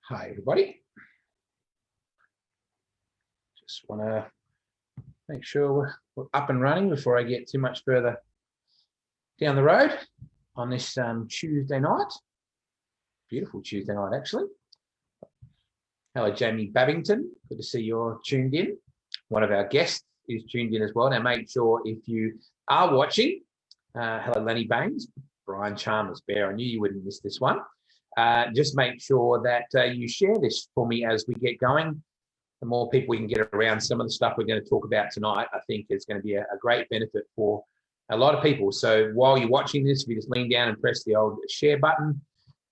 Hi, everybody. Just want to make sure we're up and running before I get too much further down the road on this Tuesday night. Beautiful Tuesday night, actually. Hello, Jamie Babington. Good to see you're tuned in. One of our guests is tuned in as well. Now, make sure if you are watching, hello, Lenny Baines, Brian Chalmers, Bear, I knew you wouldn't miss this one. Just make sure that you share this for me as we get going. The more people we can get around some of the stuff we're going to talk about tonight, I think is going to be a great benefit for a lot of people. So while you're watching this, if you just lean down and press the old share button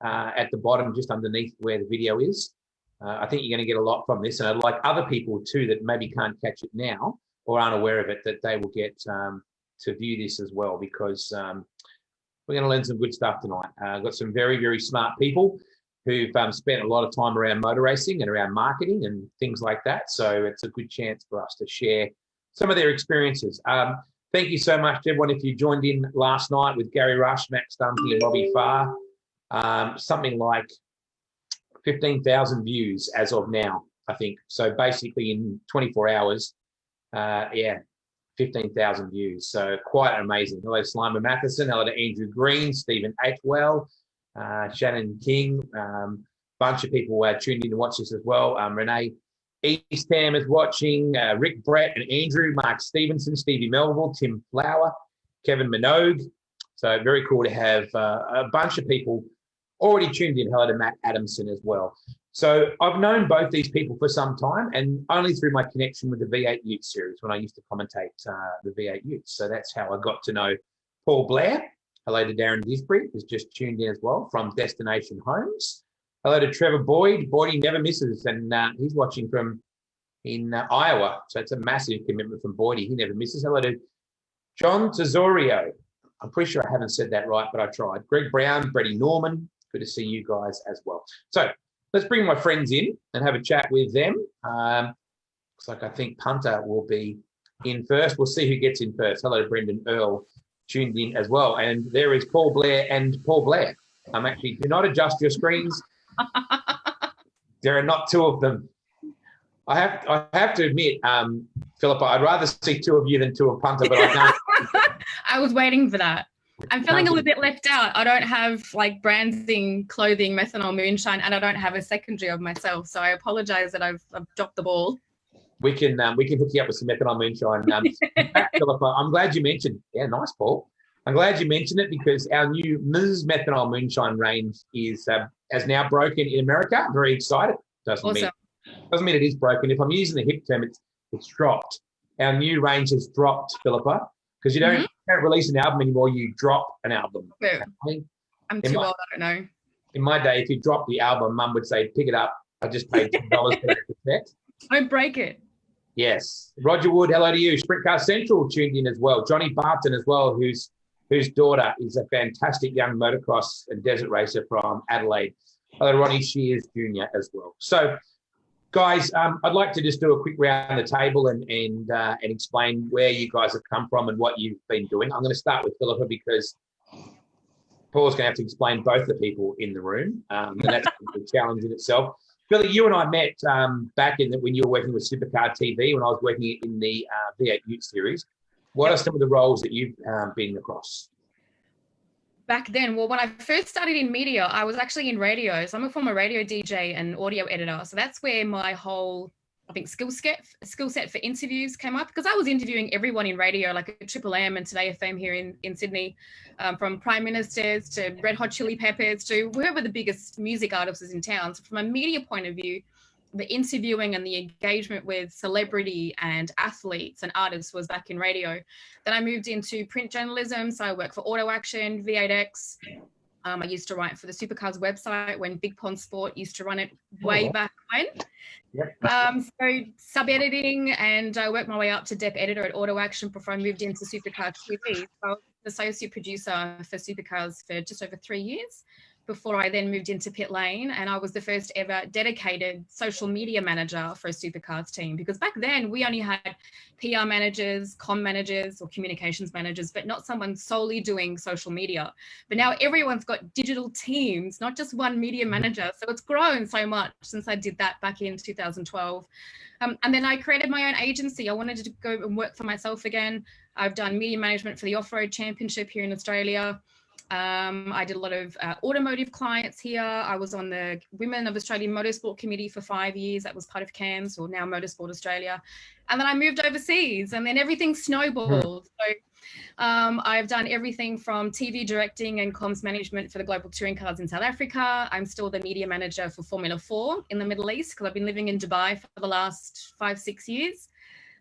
at the bottom, just underneath where the video is, I think you're going to get a lot from this. And I'd like other people too that maybe can't catch it now or aren't aware of it, that they will get to view this as well, because we're going to learn some good stuff tonight. I've got some very, very smart people who've spent a lot of time around motor racing and around marketing and things like that. So it's a good chance for us to share some of their experiences. Thank you so much to everyone. If you joined in last night with Gary Rush, Max Dumpy and Robbie Farr, something like 15,000 views as of now, I think. So basically in 24 hours, 15,000 views. So quite amazing. Hello, Slimer Matheson. Hello to Andrew Green, Stephen Atwell, Shannon King. Bunch of people tuned in to watch this as well. Renee Eastham is watching. Rick Brett and Andrew, Mark Stevenson, Stevie Melville, Tim Flower, Kevin Minogue. So very cool to have a bunch of people already tuned in. Hello to Matt Adamson as well. So I've known both these people for some time, and only through my connection with the V8 Ute series when I used to commentate the V8 Utes. So that's how I got to know Paul Blair. Hello to Darren Disbury, who's just tuned in as well from Destination Homes. Hello to Trevor Boyd. Boydie never misses, and he's watching from in Iowa. So it's a massive commitment from Boydie. He never misses. Hello to John Tesorio. I'm pretty sure I haven't said that right, but I tried. Greg Brown, Freddie Norman. Good to see you guys as well. So let's bring my friends in and have a chat with them. Looks like I think Punter will be in first. We'll see who gets in first. Hello to Brendan Earl, tuned in as well. And there is Paul Blair and Paul Blair. Actually, do not adjust your screens. There are not two of them. I have to admit, Filippa, I'd rather see two of you than two of Punter, but I can't. I was waiting for that. I'm feeling a little bit left out. I don't have like branding, clothing, methanol moonshine, and I don't have a secondary of myself. So I apologize that I've dropped the ball. We can hook you up with some methanol moonshine. In fact, Filippa, I'm glad you mentioned. Yeah, nice, Paul. I'm glad you mentioned it because our new Ms. Methanol Moonshine range has now broken in America. I'm very excited. Doesn't mean it is broken. If I'm using the hip term, it's dropped. Our new range has dropped, Filippa, because you don't release an album anymore. You drop an album. Yeah. I'm too old. I don't know. In my day, if you drop the album, Mum would say, "Pick it up. I just paid $10 for the cassette." Don't break it. Yes. Roger Wood, hello to you. Sprint Car Central tuned in as well. Johnny Barton as well, whose daughter is a fantastic young motocross and desert racer from Adelaide. Hello, Ronnie Shears Jr. as well. So, guys, I'd like to just do a quick round the table and explain where you guys have come from and what you've been doing. I'm going to start with Filippa because Paul's going to have to explain both the people in the room, and that's a challenge in itself. Billy, you and I met back when you were working with Supercar TV when I was working in the V8 Ute series. What are some of the roles that you've been across? Back then, well, when I first started in media, I was actually in radio. So I'm a former radio DJ and audio editor. So that's where my whole, I think, skill set for interviews came up, because I was interviewing everyone in radio, like a Triple M and Today FM here in Sydney, from prime ministers to Red Hot Chili Peppers to whoever the biggest music artist is in town. So from a media point of view, the interviewing and the engagement with celebrity and athletes and artists was back in radio. Then I moved into print journalism. So I worked for Auto Action, V8X. I used to write for the Supercars website when Big Pond Sport used to run it way back when. Yep. So sub-editing, and I worked my way up to Dep editor at Auto Action before I moved into Supercar TV. So I was associate producer for Supercars for just over 3 years before I then moved into pit lane, and I was the first ever dedicated social media manager for a supercars team, because back then we only had PR managers, comm managers or communications managers, but not someone solely doing social media. But now everyone's got digital teams, not just one media manager. So it's grown so much since I did that back in 2012. And then I created my own agency. I wanted to go and work for myself again. I've done media management for the Off-Road Championship here in Australia. I did a lot of automotive clients here. I was on the Women of Australian Motorsport Committee for 5 years. That was part of CAMS, or now Motorsport Australia. And then I moved overseas, and then everything snowballed. So I've done everything from TV directing and comms management for the Global Touring Cars in South Africa. I'm still the media manager for Formula 4 in the Middle East, because I've been living in Dubai for the last 5-6 years.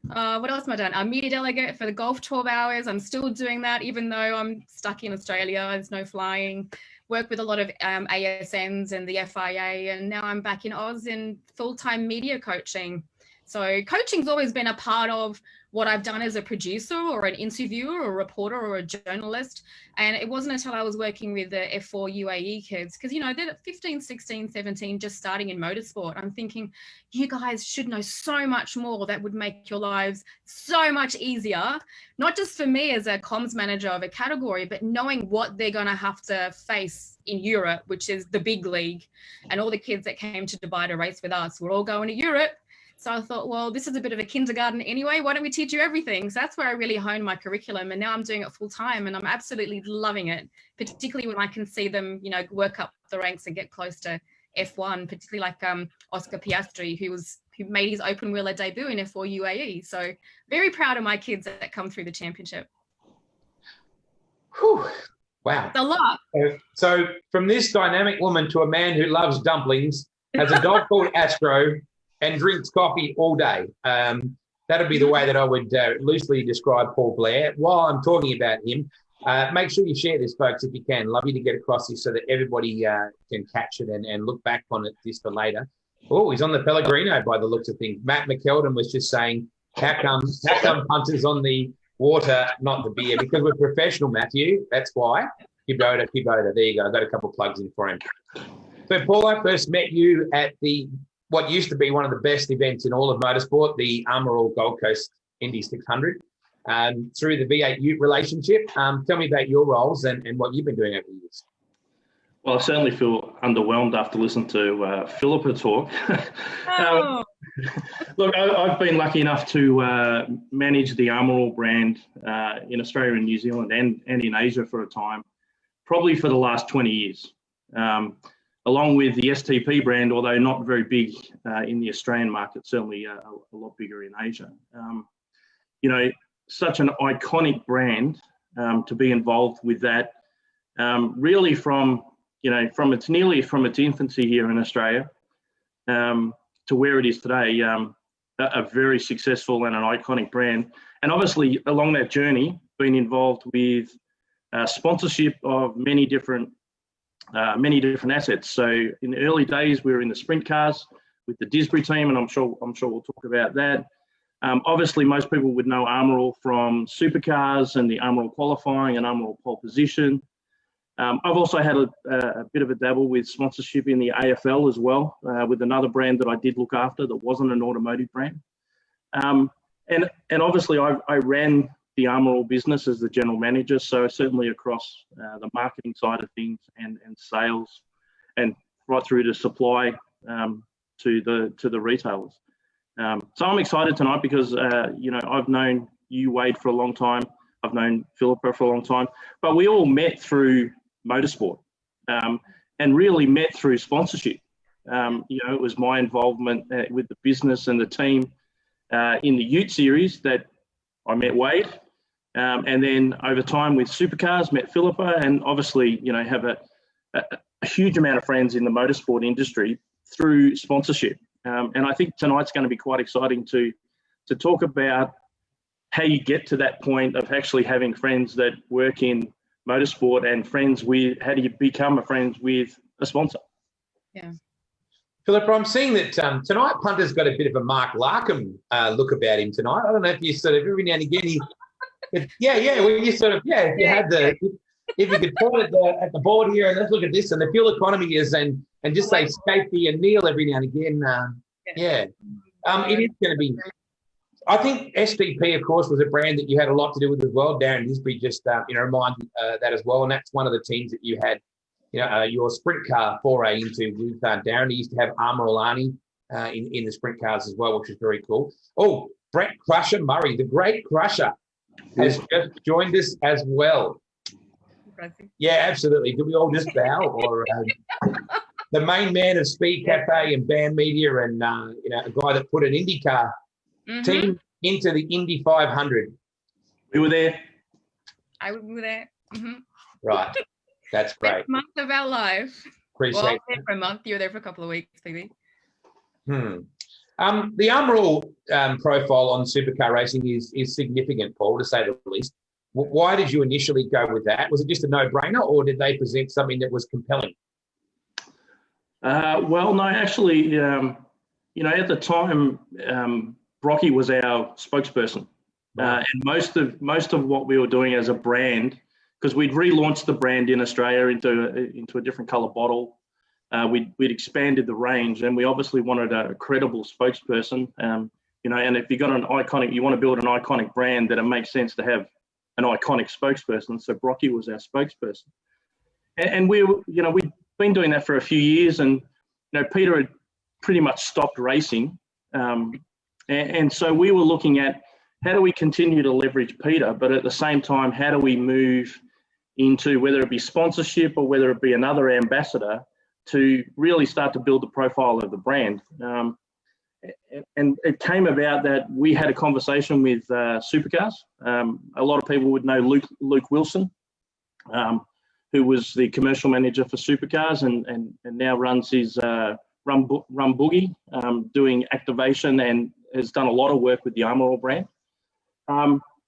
What else have I done? I'm media delegate for the Golf 12 Hours. I'm still doing that, even though I'm stuck in Australia. There's no flying. Work with a lot of ASNs and the FIA, and now I'm back in Oz in full-time media coaching. So coaching's always been a part of what I've done as a producer or an interviewer or a reporter or a journalist. And it wasn't until I was working with the F4 UAE kids, because, you know, they're 15, 16, 17, just starting in motorsport. I'm thinking, you guys should know so much more that would make your lives so much easier, not just for me as a comms manager of a category, but knowing what they're going to have to face in Europe, which is the big league. And all the kids that came to Dubai to race with us were all going to Europe. So I thought, well, this is a bit of a kindergarten anyway. Why don't we teach you everything? So that's where I really honed my curriculum. And now I'm doing it full time, and I'm absolutely loving it, particularly when I can see them, you know, work up the ranks and get close to F1, particularly like Oscar Piastri, who made his open wheeler debut in F4 UAE. So very proud of my kids that come through the championship. Whew. Wow. It's a lot. So from this dynamic woman to a man who loves dumplings, has a dog called Astro, and drinks coffee all day. That'd be the way that I would loosely describe Paul Blair. While I'm talking about him, make sure you share this, folks, if you can. Love you to get across this so that everybody can catch it and look back on it this for later. Oh, he's on the Pellegrino by the looks of things. Matt McKeldin was just saying, how come punters on the water, not the beer? Because we're professional, Matthew. That's why. Kubota. There you go. I've got a couple of plugs in for him. So, Paul, I first met you at what used to be one of the best events in all of motorsport, the Amor Gold Coast Indy 600, through the V8 Ute relationship. Tell me about your roles and what you've been doing over the years. Well, I certainly feel underwhelmed after listening to Filippa talk. Oh. Look, I've been lucky enough to manage the Amor brand in Australia and New Zealand and in Asia for a time, probably for the last 20 years. Along with the STP brand, although not very big in the Australian market, certainly a lot bigger in Asia. You know, such an iconic brand to be involved with that, really from its infancy here in Australia to where it is today, a very successful and an iconic brand. And obviously along that journey, been involved with sponsorship of many different assets. So in the early days, we were in the sprint cars with the Disbury team, and I'm sure we'll talk about that. Obviously, most people would know Amor from supercars and the Amor qualifying and Amor pole position. I've also had a bit of a dabble with sponsorship in the AFL as well, with another brand that I did look after that wasn't an automotive brand. And obviously, I ran the Amor business as the general manager, so certainly across the marketing side of things and sales, and right through to supply to the retailers. So I'm excited tonight because I've known you, Wade, for a long time. I've known Filippa for a long time, but we all met through motorsport and really met through sponsorship. It was my involvement with the business and the team in the Ute series that I met Wade. And then over time with supercars, met Filippa, and obviously, have a huge amount of friends in the motorsport industry through sponsorship. And I think tonight's going to be quite exciting to talk about how you get to that point of actually having friends that work in motorsport and how do you become friends with a sponsor? Yeah. Filippa, I'm seeing that tonight Punter's got a bit of a Mark Larkham look about him tonight. I don't know if you sort of every now and again if you had if you could point at the board here and let's look at this, and the fuel economy is, and just say safety and Neil every now and again. It is going to be. I think SVP, of course, was a brand that you had a lot to do with as well. Darren Hisby just reminded that as well, and that's one of the teams that you had. Your sprint car foray into with Darren. He used to have Amor Alani in the sprint cars as well, which is very cool. Oh, Brett Crusher Murray, the great Crusher, has just joined us as well. Yeah, absolutely. Could we all just bow? Or the main man of Speed Cafe and Band Media, and a guy that put an IndyCar team into the Indy 500. We were there. I was there. Right. That's great. Best month of our life. Appreciate I was there for a month. You were there for a couple of weeks, maybe. The Amor profile on supercar racing is significant, Paul, to say the least. Why did you initially go with that? Was it just a no-brainer, or did they present something that was compelling? Well, no, actually, at the time, Brocky was our spokesperson, and most of what we were doing as a brand, because we'd relaunched the brand in Australia into a different color bottle. We'd expanded the range, and we obviously wanted a credible spokesperson. And if you got you want to build an iconic brand, then it makes sense to have an iconic spokesperson. So Brocky was our spokesperson, and we'd been doing that for a few years, and Peter had pretty much stopped racing, and so we were looking at how do we continue to leverage Peter, but at the same time, how do we move into whether it be sponsorship or whether it be another ambassador to really start to build the profile of the brand. And it came about that we had a conversation with Supercars. A lot of people would know Luke Wilson, who was the commercial manager for Supercars and now runs his Rum Boogie, doing activation, and has done a lot of work with the Amor brand.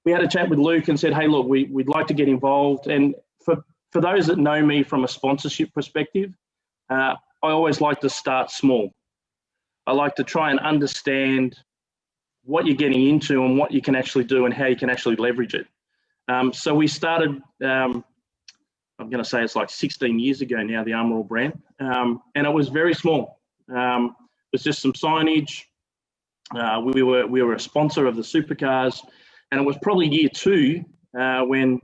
We had a chat with Luke and said, hey, look, we'd like to get involved. And for those that know me from a sponsorship perspective, I always like to start small. I like to try and understand what you're getting into and what you can actually do and how you can actually leverage it. So we started, I'm going to say it's like 16 years ago now, the Amor brand. And it was very small. It was just some signage. We were a sponsor of the Supercars. And it was probably year two when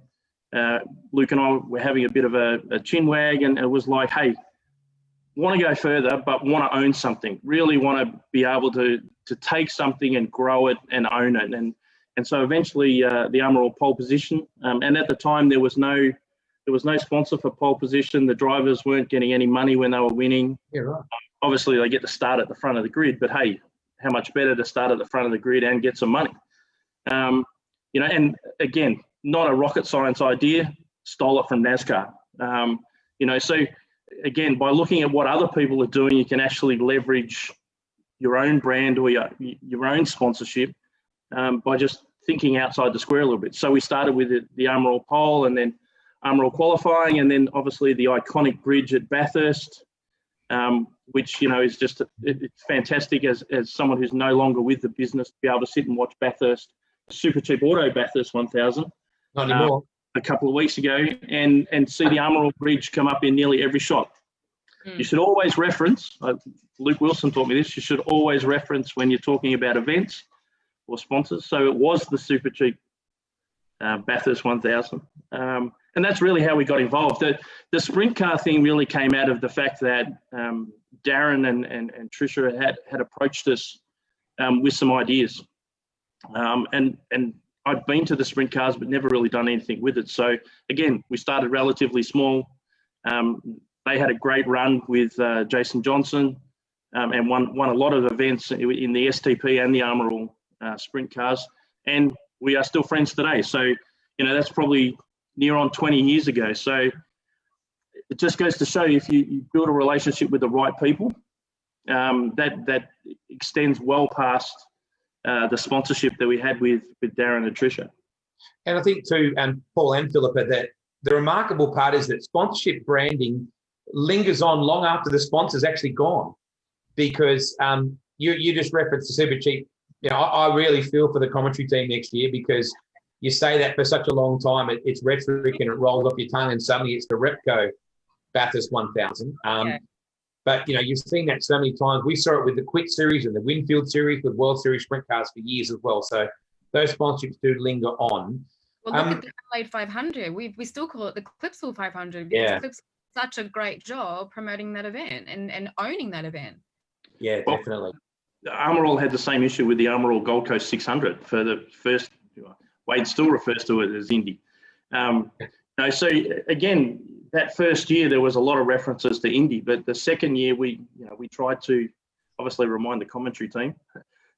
Luke and I were having a bit of a chin wag, and it was like, hey, want to go further, but want to own something, really want to be able to take something and grow it and own it. And so eventually the Amor pole position, and at the time there was no sponsor for pole position. The drivers weren't getting any money when they were winning. Yeah, right. Obviously they get to start at the front of the grid, but hey, how much better to start at the front of the grid and get some money? And again, not a rocket science idea, stole it from NASCAR. So again, by looking at what other people are doing, you can actually leverage your own brand or your own sponsorship by just thinking outside the square a little bit. So we started with the Amor pole, and then Amor qualifying, and then obviously the iconic bridge at Bathurst, which is just it's fantastic as someone who's no longer with the business to be able to sit and watch Bathurst, Super Cheap Auto Bathurst 1000. Not anymore. A couple of weeks ago, and see the Amor bridge come up in nearly every shot. You should always reference, Luke Wilson taught me this, you should always reference when you're talking about events or sponsors. So it was the Super Cheap Bathurst 1000. And that's really how we got involved. The sprint car thing really came out of the fact that Darren and Tricia had approached us with some ideas. And I'd been to the sprint cars, but never really done anything with it. So again, we started relatively small. They had a great run with Jason Johnson and won a lot of events in the STP and the Amor sprint cars. And we are still friends today. So, that's probably near on 20 years ago. So it just goes to show if you build a relationship with the right people, that extends well past the sponsorship that we had with Darren and Tricia. And I think too, Paul and Filippa, that the remarkable part is that sponsorship branding lingers on long after the sponsor's actually gone, because you just referenced the Super Cheap. I really feel for the commentary team next year, because you say that for such a long time, it's rhetoric and it rolls off your tongue, and suddenly it's the Repco Bathurst 1000. But, you've seen that so many times. We saw it with the Quit Series and the Winfield Series with World Series Sprint Cars for years as well. So those sponsorships do linger on. Well, look at the Adelaide 500. We still call it the Clipsal 500 because Clipsal such a great job promoting that event and owning that event. Yeah, definitely. Amor had the same issue with the Amor Gold Coast 600 for the first. Wade still refers to it as Indy. So again, that first year there was a lot of references to Indy, but the second year we tried to obviously remind the commentary team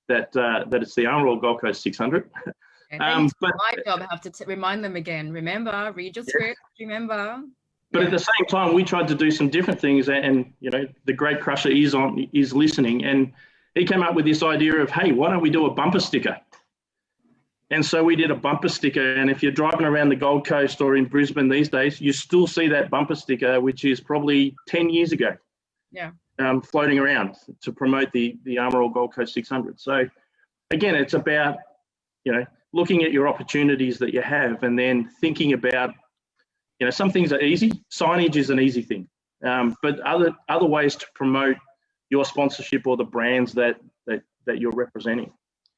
that it's the Amor Gold Coast 600. And but my job, I have to remind them again. Remember, read your script. Remember. But at the same time, we tried to do some different things, and the great Crusher is listening, and he came up with this idea of, hey, why don't we do a bumper sticker? And so we did a bumper sticker, and if you're driving around the Gold Coast or in Brisbane these days, you still see that bumper sticker, which is probably 10 years ago. Yeah. Floating around to promote the Amor Gold Coast 600. So again, it's about looking at your opportunities that you have, and then thinking about some things are easy. Signage is an easy thing, but other ways to promote your sponsorship or the brands that you're representing.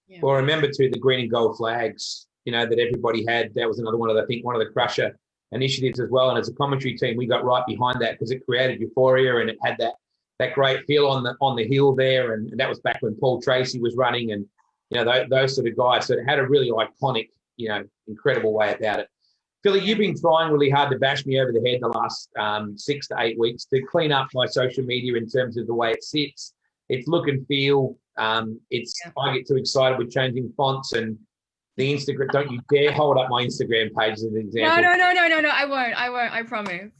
Yeah. Well, remember too the green and gold flags, that everybody had. That was another one of the Crusher initiatives as well. And as a commentary team, we got right behind that because it created euphoria and it had that great feel on the hill there. And that was back when Paul Tracy was running, and those sort of guys. So it had a really iconic, incredible way about it. Philly, you've been trying really hard to bash me over the head the last 6 to 8 weeks to clean up my social media in terms of the way it sits, its look and feel. I get too excited with changing fonts and the Instagram. Don't you dare hold up my Instagram page as an example. No. I won't. I promise.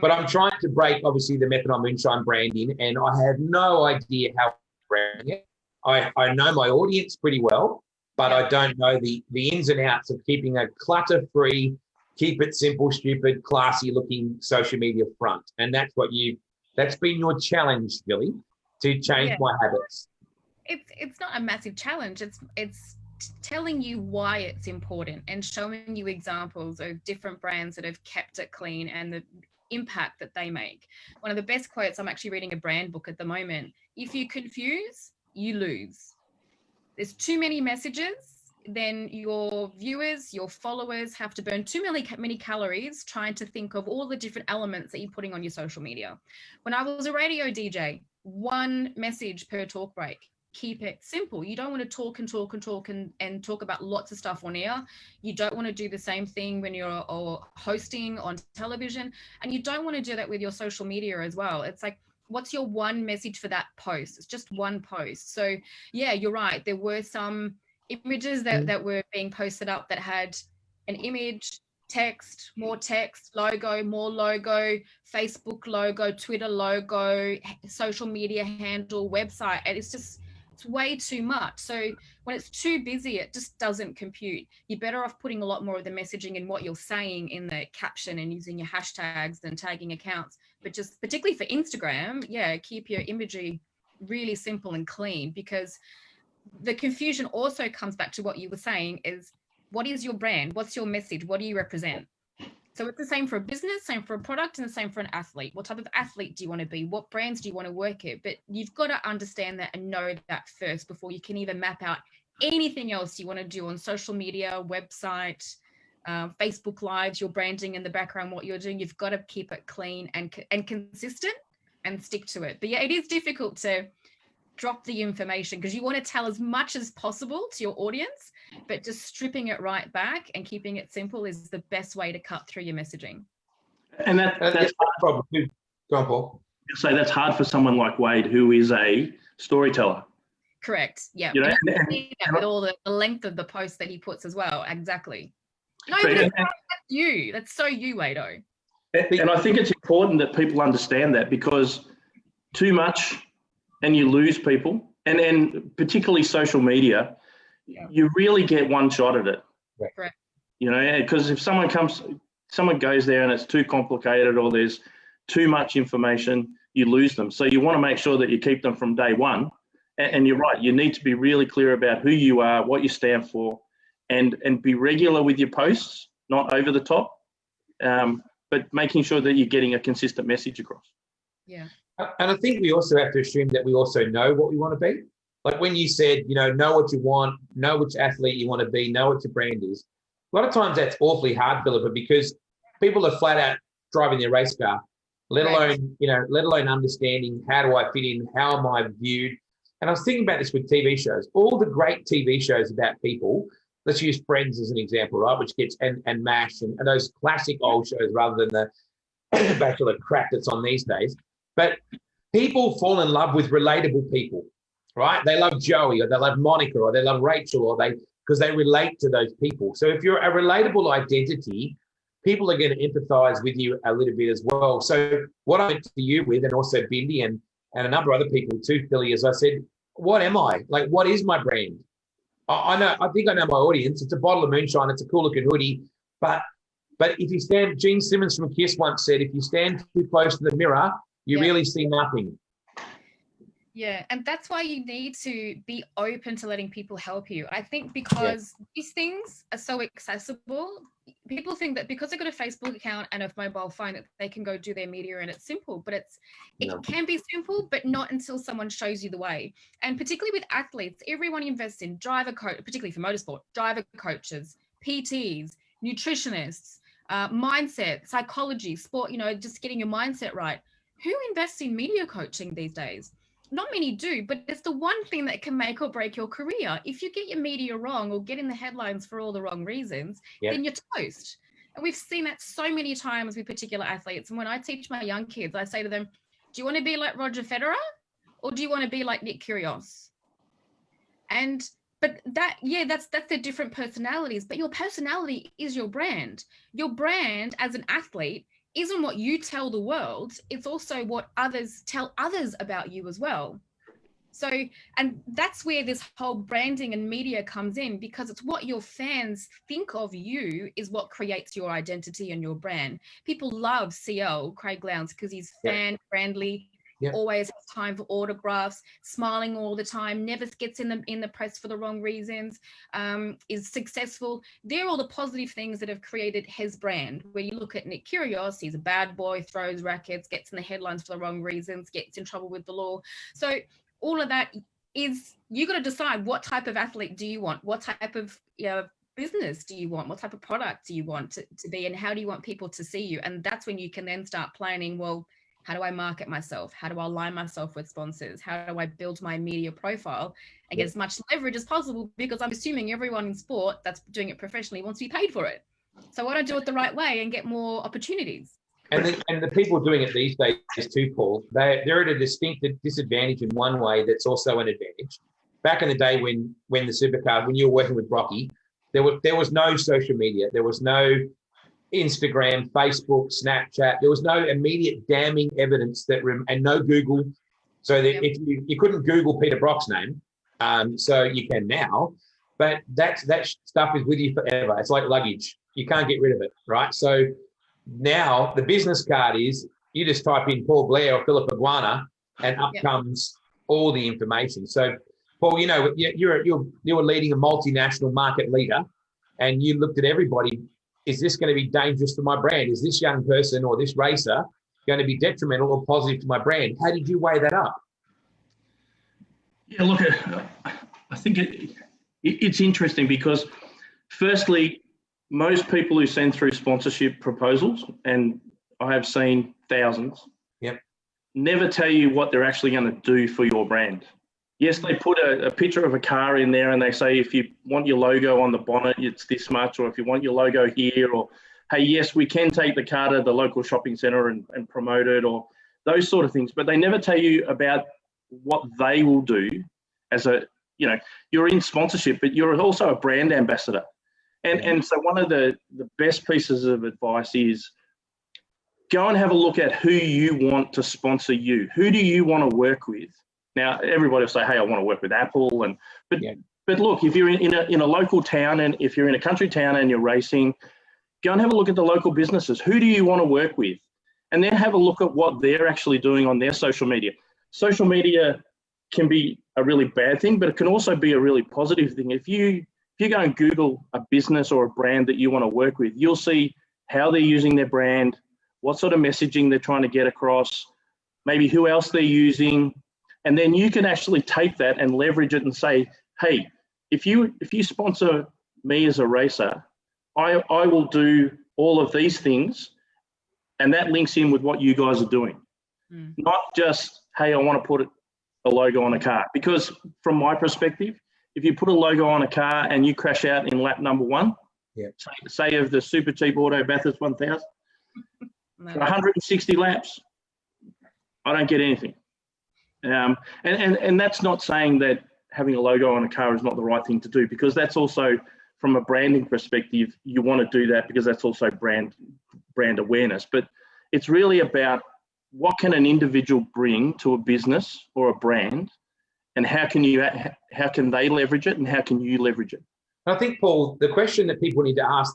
But I'm trying to break, obviously, the Methanol Moonshine branding, and I have no idea how to brand it. I know my audience pretty well, but I don't know the ins and outs of keeping a clutter-free, keep it simple, stupid, classy-looking social media front. And that's been your challenge, Billy, to change my habits. It's not a massive challenge. It's telling you why it's important and showing you examples of different brands that have kept it clean and the impact that they make. One of the best quotes, I'm actually reading a brand book at the moment. If you confuse, you lose. There's too many messages, then your viewers, your followers have to burn too many calories trying to think of all the different elements that you're putting on your social media. When I was a radio DJ, one message per talk break. Keep it simple. You don't want to talk and talk about lots of stuff on air. You don't want to do the same thing when you're hosting on television, and you don't want to do that with your social media as well. It's like, what's your one message for that post? It's just one post. So yeah, you're right. There were some images that were being posted up that had an image, text, more text, logo, more logo, Facebook logo, Twitter logo, social media handle, website. And it's way too much. So when it's too busy, it just doesn't compute. You're better off putting a lot more of the messaging in what you're saying in the caption and using your hashtags and tagging accounts. But just particularly for Instagram, keep your imagery really simple and clean, because the confusion also comes back to what you were saying is, what is your brand? What's your message? What do you represent? So it's the same for a business, same for a product, and the same for an athlete. What type of athlete do you want to be? What brands do you want to work at? But you've got to understand that and know that first before you can even map out anything else you want to do on social media, website, Facebook Lives, your branding in the background, what you're doing. You've got to keep it clean and consistent and stick to it. But yeah, it is difficult to drop the information because you want to tell as much as possible to your audience, but just stripping it right back and keeping it simple is the best way to cut through your messaging. And that's the problem. Go on, Paul. So that's hard for someone like Wade, who is a storyteller. Correct. Yeah. You know, with all the length of the post that he puts as well. Exactly. No, but that's you. That's so you, Wado. And I think it's important that people understand that, because too much and you lose people, and particularly social media, you really get one shot at it. Correct. You know, because if someone goes there and it's too complicated or there's too much information, you lose them. So you want to make sure that you keep them from day one. And you're right, you need to be really clear about who you are, what you stand for, and be regular with your posts, not over the top, but making sure that you're getting a consistent message across. Yeah. And I think we also have to assume that we also know what we want to be. Like when you said, know what you want, know which athlete you want to be, know what your brand is. A lot of times that's awfully hard, Filippa, because people are flat out driving their race car, let alone understanding how do I fit in, how am I viewed. And I was thinking about this with TV shows. All the great TV shows about people, let's use Friends as an example, right? Which gets, and MASH and those classic old shows rather than the bachelor crap that's on these days. But people fall in love with relatable people, right? They love Joey, or they love Monica, or they love Rachel, or because they relate to those people. So if you're a relatable identity, people are going to empathize with you a little bit as well. So what I went to you with, and also Bindi and a number of other people too, Philly, as I said, what am I? Like, what is my brand? I think I know my audience. It's a bottle of moonshine. It's a cool looking hoodie. But if you stand, Gene Simmons from Kiss once said, if you stand too close to the mirror, you really see nothing. Yeah, and that's why you need to be open to letting people help you. I think because these things are so accessible, people think that because they've got a Facebook account and a mobile phone that they can go do their media and it's simple, but it can be simple, but not until someone shows you the way. And particularly with athletes, everyone invests in driver coach, particularly for motorsport, driver coaches, PTs, nutritionists, mindset, psychology, sport, just getting your mindset right. Who invests in media coaching these days? Not many do, but it's the one thing that can make or break your career. If you get your media wrong or get in the headlines for all the wrong reasons, then you're toast. And we've seen that so many times with particular athletes. And when I teach my young kids, I say to them, do you want to be like Roger Federer or do you want to be like Nick Kyrgios? But that's their different personalities, but your personality is your brand. Your brand as an athlete isn't what you tell the world, it's also what others tell others about you as well. So, and that's where this whole branding and media comes in, because it's what your fans think of you is what creates your identity and your brand. People love CL, Craig Lowndes, because he's fan-friendly, always has time for autographs, smiling all the time, never gets in the press for the wrong reasons, is successful. They're all the positive things that have created his brand. Where you look at Nick Kyrgios, he's a bad boy, throws rackets, gets in the headlines for the wrong reasons, gets in trouble with the law. So all of that is, you got to decide what type of athlete do you want, what type of business do you want, what type of product do you want to be, and how do you want people to see you? And that's when you can then start planning, well, how do I market myself? How do I align myself with sponsors? How do I build my media profile and get as much leverage as possible? Because I'm assuming everyone in sport that's doing it professionally wants to be paid for it. So why don't I do it the right way and get more opportunities? And the people doing it these days too, Paul, they're at a distinct disadvantage in one way that's also an advantage. Back in the day when the supercar, when you were working with Brocky, there was no social media. There was no Instagram, Facebook, Snapchat. There was no immediate damning evidence and no Google. So that if you couldn't Google Peter Brock's name, so you can now, but that stuff is with you forever. It's like luggage. You can't get rid of it, right? So now the business card is you just type in Paul Blair or Filippa Guarna and up comes all the information. So Paul, you're leading a multinational market leader and you looked at everybody. Is this going to be dangerous to my brand? Is this young person or this racer going to be detrimental or positive to my brand? How did you weigh that up? Yeah, look, I think it's interesting because firstly, most people who send through sponsorship proposals, and I have seen thousands, never tell you what they're actually going to do for your brand. Yes, they put a picture of a car in there and they say, if you want your logo on the bonnet, it's this much, or if you want your logo here, or, hey, yes, we can take the car to the local shopping centre and promote it, or those sort of things. But they never tell you about what they will do as you're in sponsorship, but you're also a brand ambassador. And so one of the best pieces of advice is go and have a look at who you want to sponsor you. Who do you want to work with? Now, everybody will say, hey, I want to work with Apple. But look, if you're in a local town and if you're in a country town and you're racing, go and have a look at the local businesses. Who do you want to work with? And then have a look at what they're actually doing on their social media. Social media can be a really bad thing, but it can also be a really positive thing. If you you go and Google a business or a brand that you want to work with, you'll see how they're using their brand, what sort of messaging they're trying to get across, maybe who else they're using. And then you can actually take that and leverage it and say, hey, if you sponsor me as a racer, I will do all of these things, and that links in with what you guys are doing. Not just, hey, I want to put a logo on a car. Because from my perspective, if you put a logo on a car and you crash out in lap number 1, say of the super cheap Auto Bathurst 1000, for 160 laps, I don't get anything. And that's not saying that having a logo on a car is not the right thing to do, because that's also, from a branding perspective, you want to do that because that's also brand awareness. But it's really about what can an individual bring to a business or a brand, and how can they leverage it, and how can you leverage it? I think, Paul, the question that people need to ask,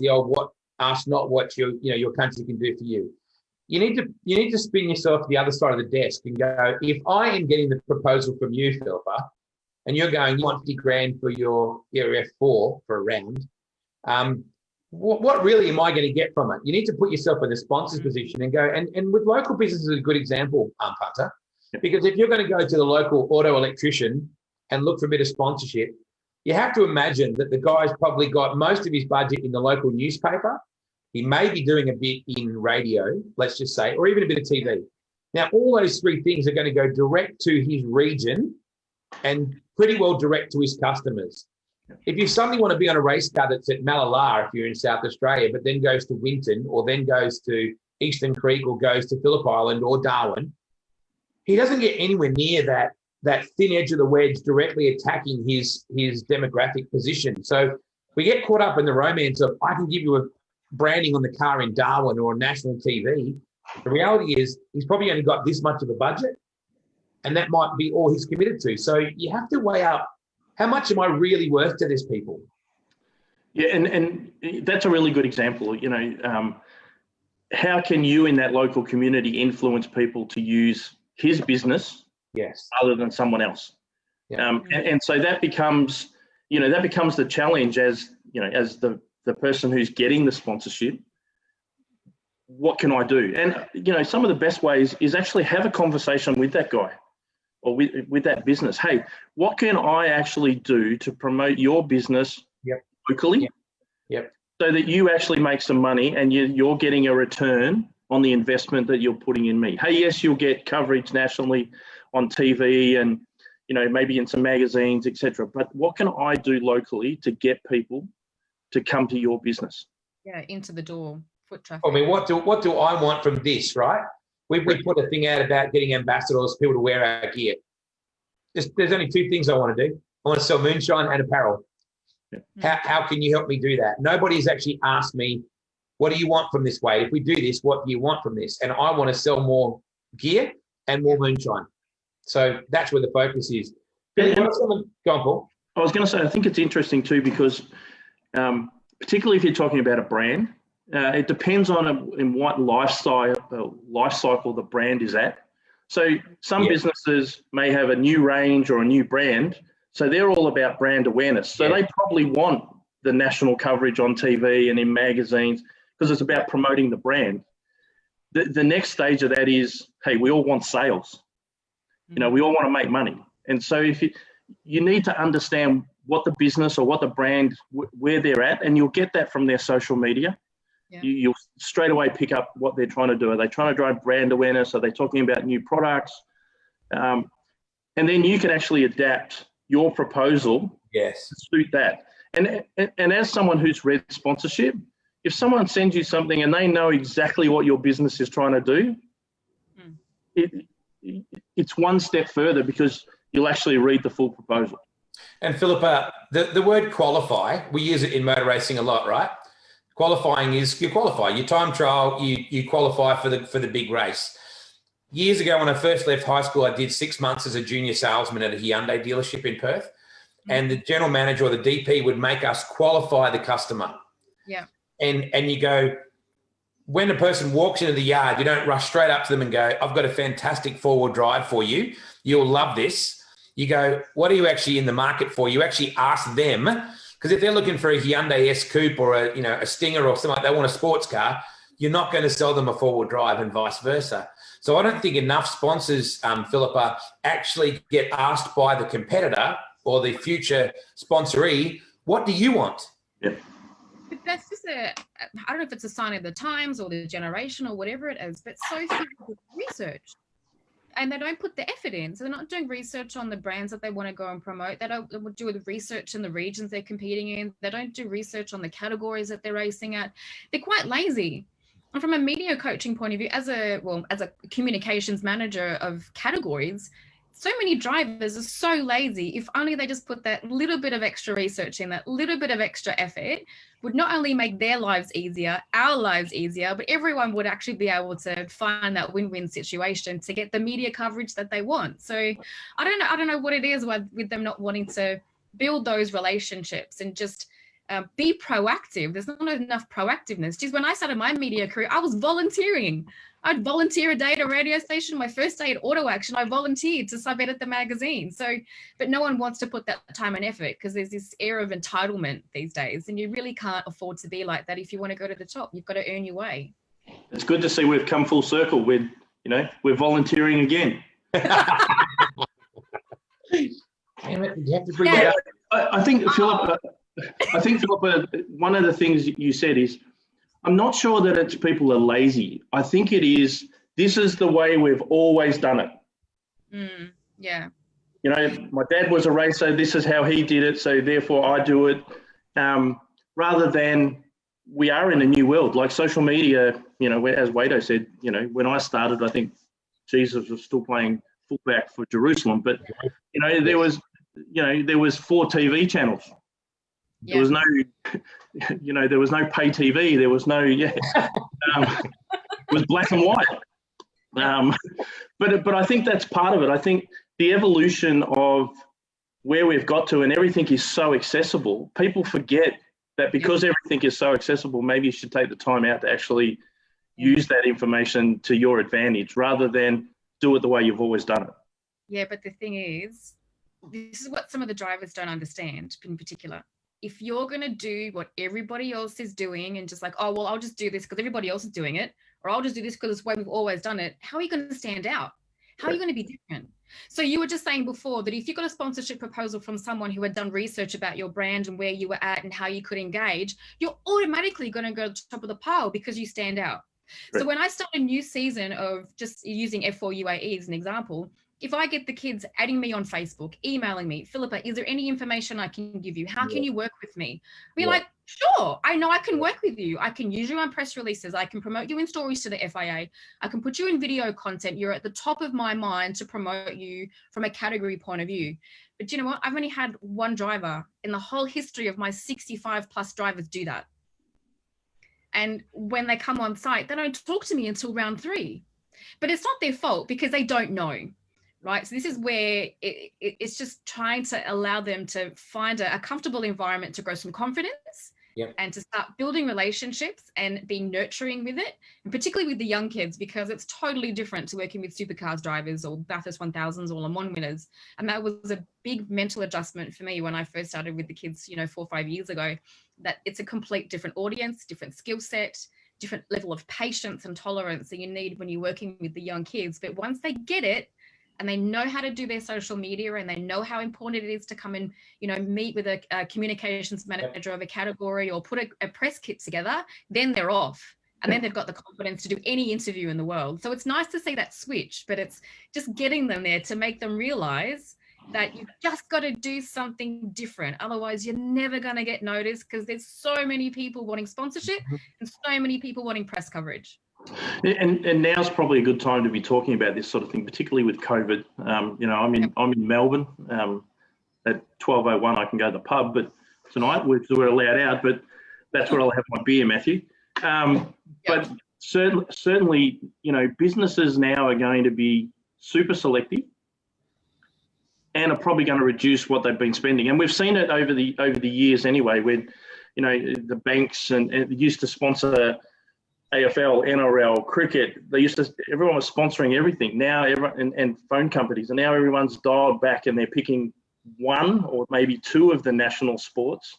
ask not what your country can do for you. You need to spin yourself to the other side of the desk and go, if I am getting the proposal from you, Filippa, and you're going, you want 50 grand for your F4 for a round, what really am I going to get from it? You need to put yourself in the sponsor's position and go, and with local businesses is a good example, Punter, because if you're going to go to the local auto electrician and look for a bit of sponsorship, you have to imagine that the guy's probably got most of his budget in the local newspaper. He may be doing a bit in radio, let's just say, or even a bit of TV. Now, all those three things are going to go direct to his region and pretty well direct to his customers. If you suddenly want to be on a race car that's at Malala, if you're in South Australia, but then goes to Winton, or then goes to Eastern Creek, or goes to Phillip Island or Darwin, he doesn't get anywhere near that thin edge of the wedge directly attacking his demographic position. So we get caught up in the romance of, I can give you a branding on the car in Darwin or on national TV. The reality is he's probably only got this much of a budget, and that might be all he's committed to. So you have to weigh up, how much am I really worth to this people? Yeah, and that's a really good example. How can you in that local community influence people to use his business other than someone else? And so that becomes the challenge as the person who's getting the sponsorship. What can I do? And some of the best ways is actually have a conversation with that guy or with that business. Hey, what can I actually do to promote your business locally? So that you actually make some money and you're getting a return on the investment that you're putting in me. Hey, yes, you'll get coverage nationally on TV and maybe in some magazines, etc. But what can I do locally to get people to come to your business? Yeah, into the door, foot traffic. I mean, what do I want from this, right? We put a thing out about getting ambassadors, people to wear our gear. There's only two things I want to do. I want to sell moonshine and apparel. How can you help me do that? Nobody's actually asked me, what do you want from this, Wade? If we do this, what do you want from this? And I want to sell more gear and more moonshine. So that's where the focus is. Go on, Paul. I was going to say, I think it's interesting too, because particularly if you're talking about a brand, it depends on in what life cycle the brand is at. So some businesses may have a new range or a new brand, so they're all about brand awareness. So they probably want the national coverage on TV and in magazines because it's about promoting the brand. The next stage of that is, hey, we all want sales. We all want to make money. And so if you need to understand what the business or what the brand, where they're at, and you'll get that from their social media. You'll straight away pick up what they're trying to do. Are they trying to drive brand awareness? Are they talking about new products? And then you can actually adapt your proposal to suit that. And as someone who's read sponsorship, if someone sends you something and they know exactly what your business is trying to do, it's one step further because you'll actually read the full proposal. And Filippa, the word qualify, we use it in motor racing a lot, right? Qualifying is you qualify. Your time trial, you qualify for the big race. Years ago, when I first left high school, I did 6 months as a junior salesman at a Hyundai dealership in Perth. And the general manager or the DP would make us qualify the customer. Yeah. And you go, when a person walks into the yard, you don't rush straight up to them and go, I've got a fantastic four-wheel drive for you. You'll love this. You go, what are you actually in the market for? You actually ask them, Because if they're looking for a Hyundai S Coupe or a Stinger or something like that, they want a sports car, you're not going to sell them a four-wheel drive and vice versa. So I don't think enough sponsors, Filippa, actually get asked by the competitor or the future sponsoree, what do you want? But that's just I don't know if it's a sign of the times or the generation or whatever it is, but so few people research. And they don't put the effort in. So they're not doing research on the brands that they want to go and promote. They don't do the research in the regions they're competing in. They don't do research on the categories that they're racing at. They're quite lazy. And from a media coaching point of view, as a communications manager of categories, so many drivers are so lazy. If only they just put that little bit of extra research in, that little bit of extra effort, would not only make their lives easier, our lives easier, but everyone would actually be able to find that win-win situation to get the media coverage that they want. So I don't know what it is with them not wanting to build those relationships and just be proactive. There's not enough proactiveness. Geez, when I started my media career, I was volunteering. I'd volunteer a day at a radio station. My first day at Auto Action, I volunteered to sub-edit the magazine. So, but no one wants to put that time and effort because there's this air of entitlement these days, and you really can't afford to be like that if you want to go to the top. You've got to earn your way. It's good to see we've come full circle. We're volunteering again. Damn it, you have to bring that up. I think, Filippa, one of the things you said is, I'm not sure that it's people are lazy. I think it is, this is the way we've always done it. Yeah. My dad was a racer. This is how he did it. So therefore I do it. Rather than we are in a new world, like social media, as Wado said, when I started, I think Jesus was still playing fullback for Jerusalem, but there was 4 TV channels. Yeah. There was no, there was no pay TV. There was no, it was black and white. But I think that's part of it. I think the evolution of where we've got to and everything is so accessible, people forget that because everything is so accessible, maybe you should take the time out to actually use that information to your advantage rather than do it the way you've always done it. Yeah, but the thing is, this is what some of the drivers don't understand in particular. If you're going to do what everybody else is doing and just like, oh, well, I'll just do this because everybody else is doing it, or I'll just do this because it's the way we've always done it, how are you going to stand out? How are you going to be different? So you were just saying before that if you got a sponsorship proposal from someone who had done research about your brand and where you were at and how you could engage, you're automatically going to go to the top of the pile because you stand out. Right. So when I start a new season of just using F4 UAE as an example, if I get the kids adding me on Facebook, emailing me, Filippa, is there any information I can give you? How can you work with me? We're like, sure, I know I can work with you. I can use you on press releases. I can promote you in stories to the FIA. I can put you in video content. You're at the top of my mind to promote you from a category point of view. But you know what? I've only had one driver in the whole history of my 65 plus drivers do that. And when they come on site, they don't talk to me until round 3. But it's not their fault because they don't know. Right. So this is where it's just trying to allow them to find a comfortable environment to grow some confidence and to start building relationships and be nurturing with it, and particularly with the young kids, because it's totally different to working with supercars drivers or Bathurst 1000s or Le Mans winners. And that was a big mental adjustment for me when I first started with the kids, 4 or 5 years ago, that it's a complete different audience, different skill set, different level of patience and tolerance that you need when you're working with the young kids. But once they get it, and they know how to do their social media and they know how important it is to come and, meet with a communications manager of a category or put a press kit together, then they're off. And then they've got the confidence to do any interview in the world. So it's nice to see that switch, but it's just getting them there to make them realize that you've just got to do something different. Otherwise, you're never going to get noticed because there's so many people wanting sponsorship and so many people wanting press coverage. And now's probably a good time to be talking about this sort of thing, particularly with COVID. I'm in Melbourne. At 12:01, I can go to the pub, but tonight we're allowed out. But that's where I'll have my beer, Matthew. But certainly, businesses now are going to be super selective and are probably going to reduce what they've been spending. And we've seen it over the years anyway, where the banks and used to sponsor AFL, NRL, cricket. Everyone was sponsoring everything. Now everyone and phone companies, and now everyone's dialed back and they're picking 1 or maybe 2 of the national sports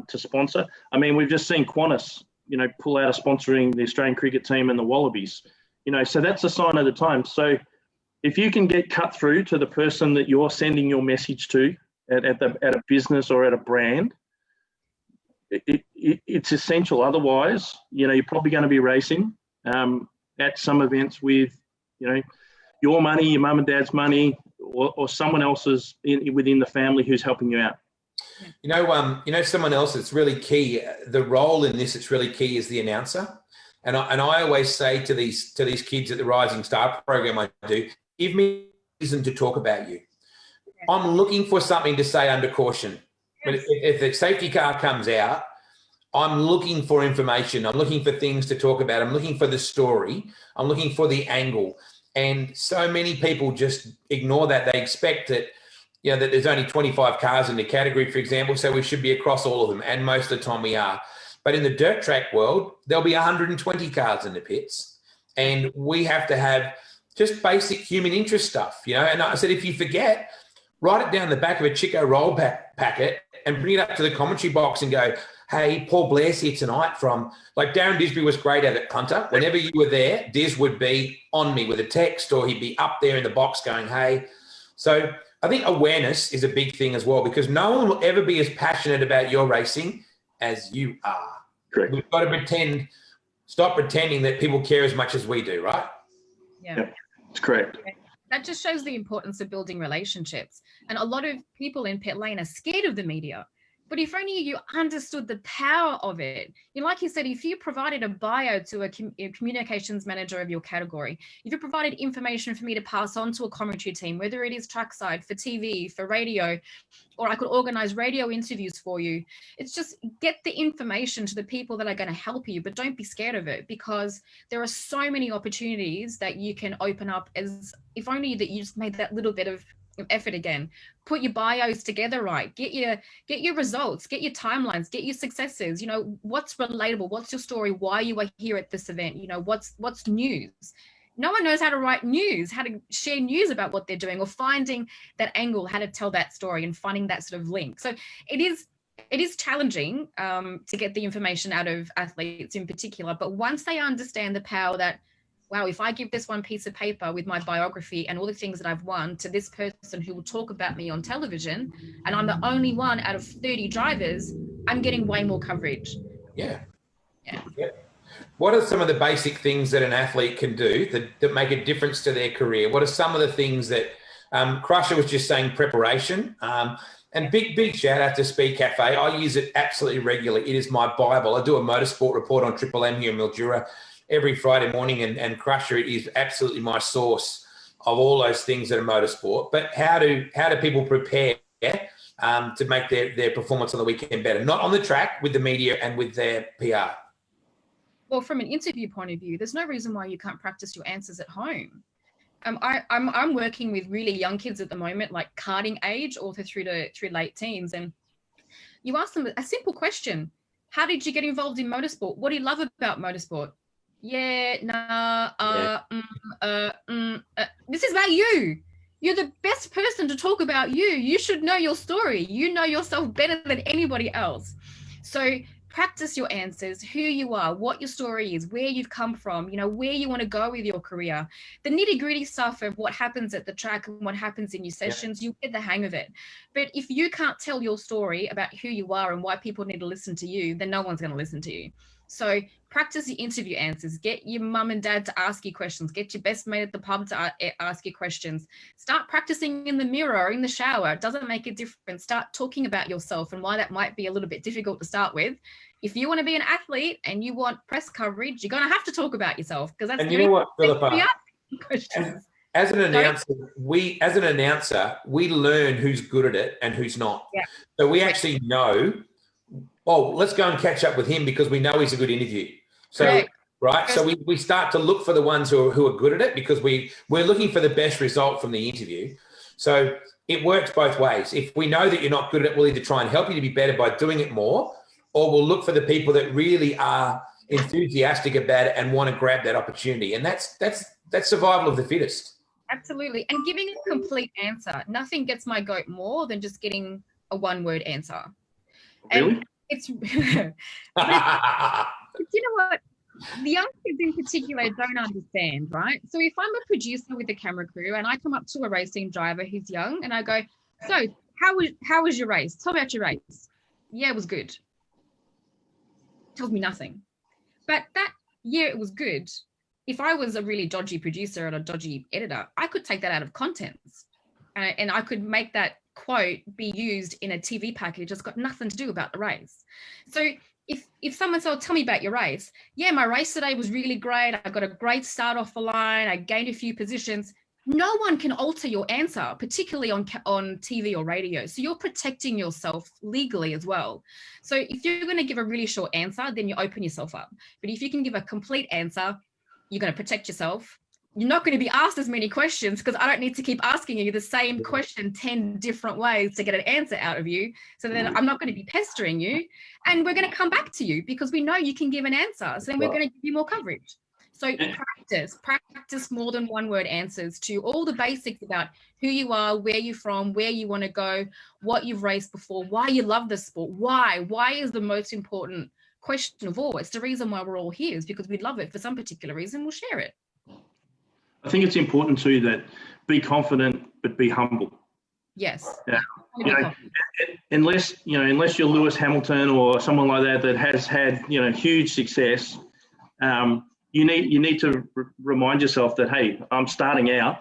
to sponsor. I mean, we've just seen Qantas, pull out of sponsoring the Australian cricket team and the Wallabies. So that's a sign of the time. So if you can get cut through to the person that you're sending your message to at a business or at a brand, it's essential. Otherwise, you're probably going to be racing at some events with, your money, your mum and dad's money, or someone else's within the family who's helping you out. Someone else that's really key. The role in this that's really key is the announcer. And I always say to these kids at the Rising Star program I do, give me a reason to talk about you. I'm looking for something to say under caution. But if the safety car comes out, I'm looking for information. I'm looking for things to talk about. I'm looking for the story. I'm looking for the angle. And so many people just ignore that. They expect that, that there's only 25 cars in the category, for example, so we should be across all of them. And most of the time we are. But in the dirt track world, there'll be 120 cars in the pits. And we have to have just basic human interest stuff, And I said, if you forget, write it down the back of a Chico roll packet and bring it up to the commentary box and go, hey, Paul Blair's here tonight from, like Darren Disbury was great at it, punter. Whenever you were there, Diz would be on me with a text, or he'd be up there in the box going, hey. So I think awareness is a big thing as well, because no one will ever be as passionate about your racing as you are. Correct. We've got to stop pretending that people care as much as we do, right? Yeah. It's correct. That just shows the importance of building relationships. And a lot of people in pit lane are scared of the media. But if only you understood the power of it, like you said, if you provided a bio to a communications manager of your category, if you provided information for me to pass on to a commentary team, whether it is trackside, for TV, for radio, or I could organize radio interviews for you, it's just get the information to the people that are going to help you, but don't be scared of it, because there are so many opportunities that you can open up, as if only that you just made that little bit of effort again. Put your bios together right, get your results, get your timelines, get your successes, what's relatable, what's your story, why you are here at this event, what's news. No one knows how to write news, how to share news about what they're doing, or finding that angle, how to tell that story and finding that sort of link. So it is challenging to get the information out of athletes in particular, but once they understand the power that, wow, if I give this one piece of paper with my biography and all the things that I've won to this person who will talk about me on television, and I'm the only one out of 30 drivers, I'm getting way more coverage. Yeah. What are some of the basic things that an athlete can do that make a difference to their career? What are some of the things that Crusher was just saying, preparation? And big shout out to Speed Cafe. I use it absolutely regularly. It is my Bible. I do a motorsport report on Triple M here in Mildura every Friday morning, and Crusher is absolutely my source of all those things that are motorsport. But how do people prepare to make their performance on the weekend better? Not on the track, with the media and with their PR. Well, from an interview point of view, there's no reason why you can't practice your answers at home. I'm working with really young kids at the moment, like karting age, all through late teens, and you ask them a simple question: how did you get involved in motorsport? What do you love about motorsport? This is about you. You're the best person to talk about you. You should know your story. You know yourself better than anybody else. So practice your answers, who you are, what your story is, where you've come from, where you want to go with your career. The nitty-gritty stuff of what happens at the track and what happens in your sessions, you'll get the hang of it. But if you can't tell your story about who you are and why people need to listen to you, then no one's going to listen to you. So practice your interview answers. Get your mum and dad to ask you questions. Get your best mate at the pub to ask you questions. Start practicing in the mirror or in the shower. It doesn't make a difference. Start talking about yourself and why that might be a little bit difficult to start with. If you want to be an athlete and you want press coverage, you're going to have to talk about yourself, because that's. And you know what, Filippa? Questions. As an announcer, we learn who's good at it and who's not. Yeah. So we actually know, let's go and catch up with him because we know he's a good interview. So, Correct. Right. So we start to look for the ones who are good at it, because we're looking for the best result from the interview. So it works both ways. If we know that you're not good at it, we'll either try and help you to be better by doing it more, or we'll look for the people that really are enthusiastic about it and want to grab that opportunity. And that's survival of the fittest. Absolutely. And giving a complete answer. Nothing gets my goat more than just getting a one-word answer. Really? And it's, but you know what? The young kids in particular don't understand, right? So if I'm a producer with a camera crew and I come up to a racing driver who's young and I go, so how was your race? Tell me about your race. Yeah, it was good. Tells me nothing. But that, yeah, it was good. If I was a really dodgy producer and a dodgy editor, I could take that out of context and I could make that quote be used in a TV package that's got nothing to do about the race. So if someone said, tell me about your race, yeah, my race today was really great. I got a great start off the line. I gained a few positions. No one can alter your answer, particularly on TV or radio. So you're protecting yourself legally as well. So if you're going to give a really short answer, then you open yourself up. But if you can give a complete answer, you're going to protect yourself. You're not going to be asked as many questions because I don't need to keep asking you the same question 10 different ways to get an answer out of you. So then I'm not going to be pestering you and we're going to come back to you because we know you can give an answer. So then we're going to give you more coverage. So practice more than one word answers to all the basics about who you are, where you're from, where you want to go, what you've raced before, why you love the sport, why is the most important question of all. It's the reason why we're all here is because we love it for some particular reason. We'll share it. I think it's important too that be confident but be humble. Yes. Yeah. Unless you're Lewis Hamilton or someone like that has had huge success, you need to remind yourself that, hey, I'm starting out.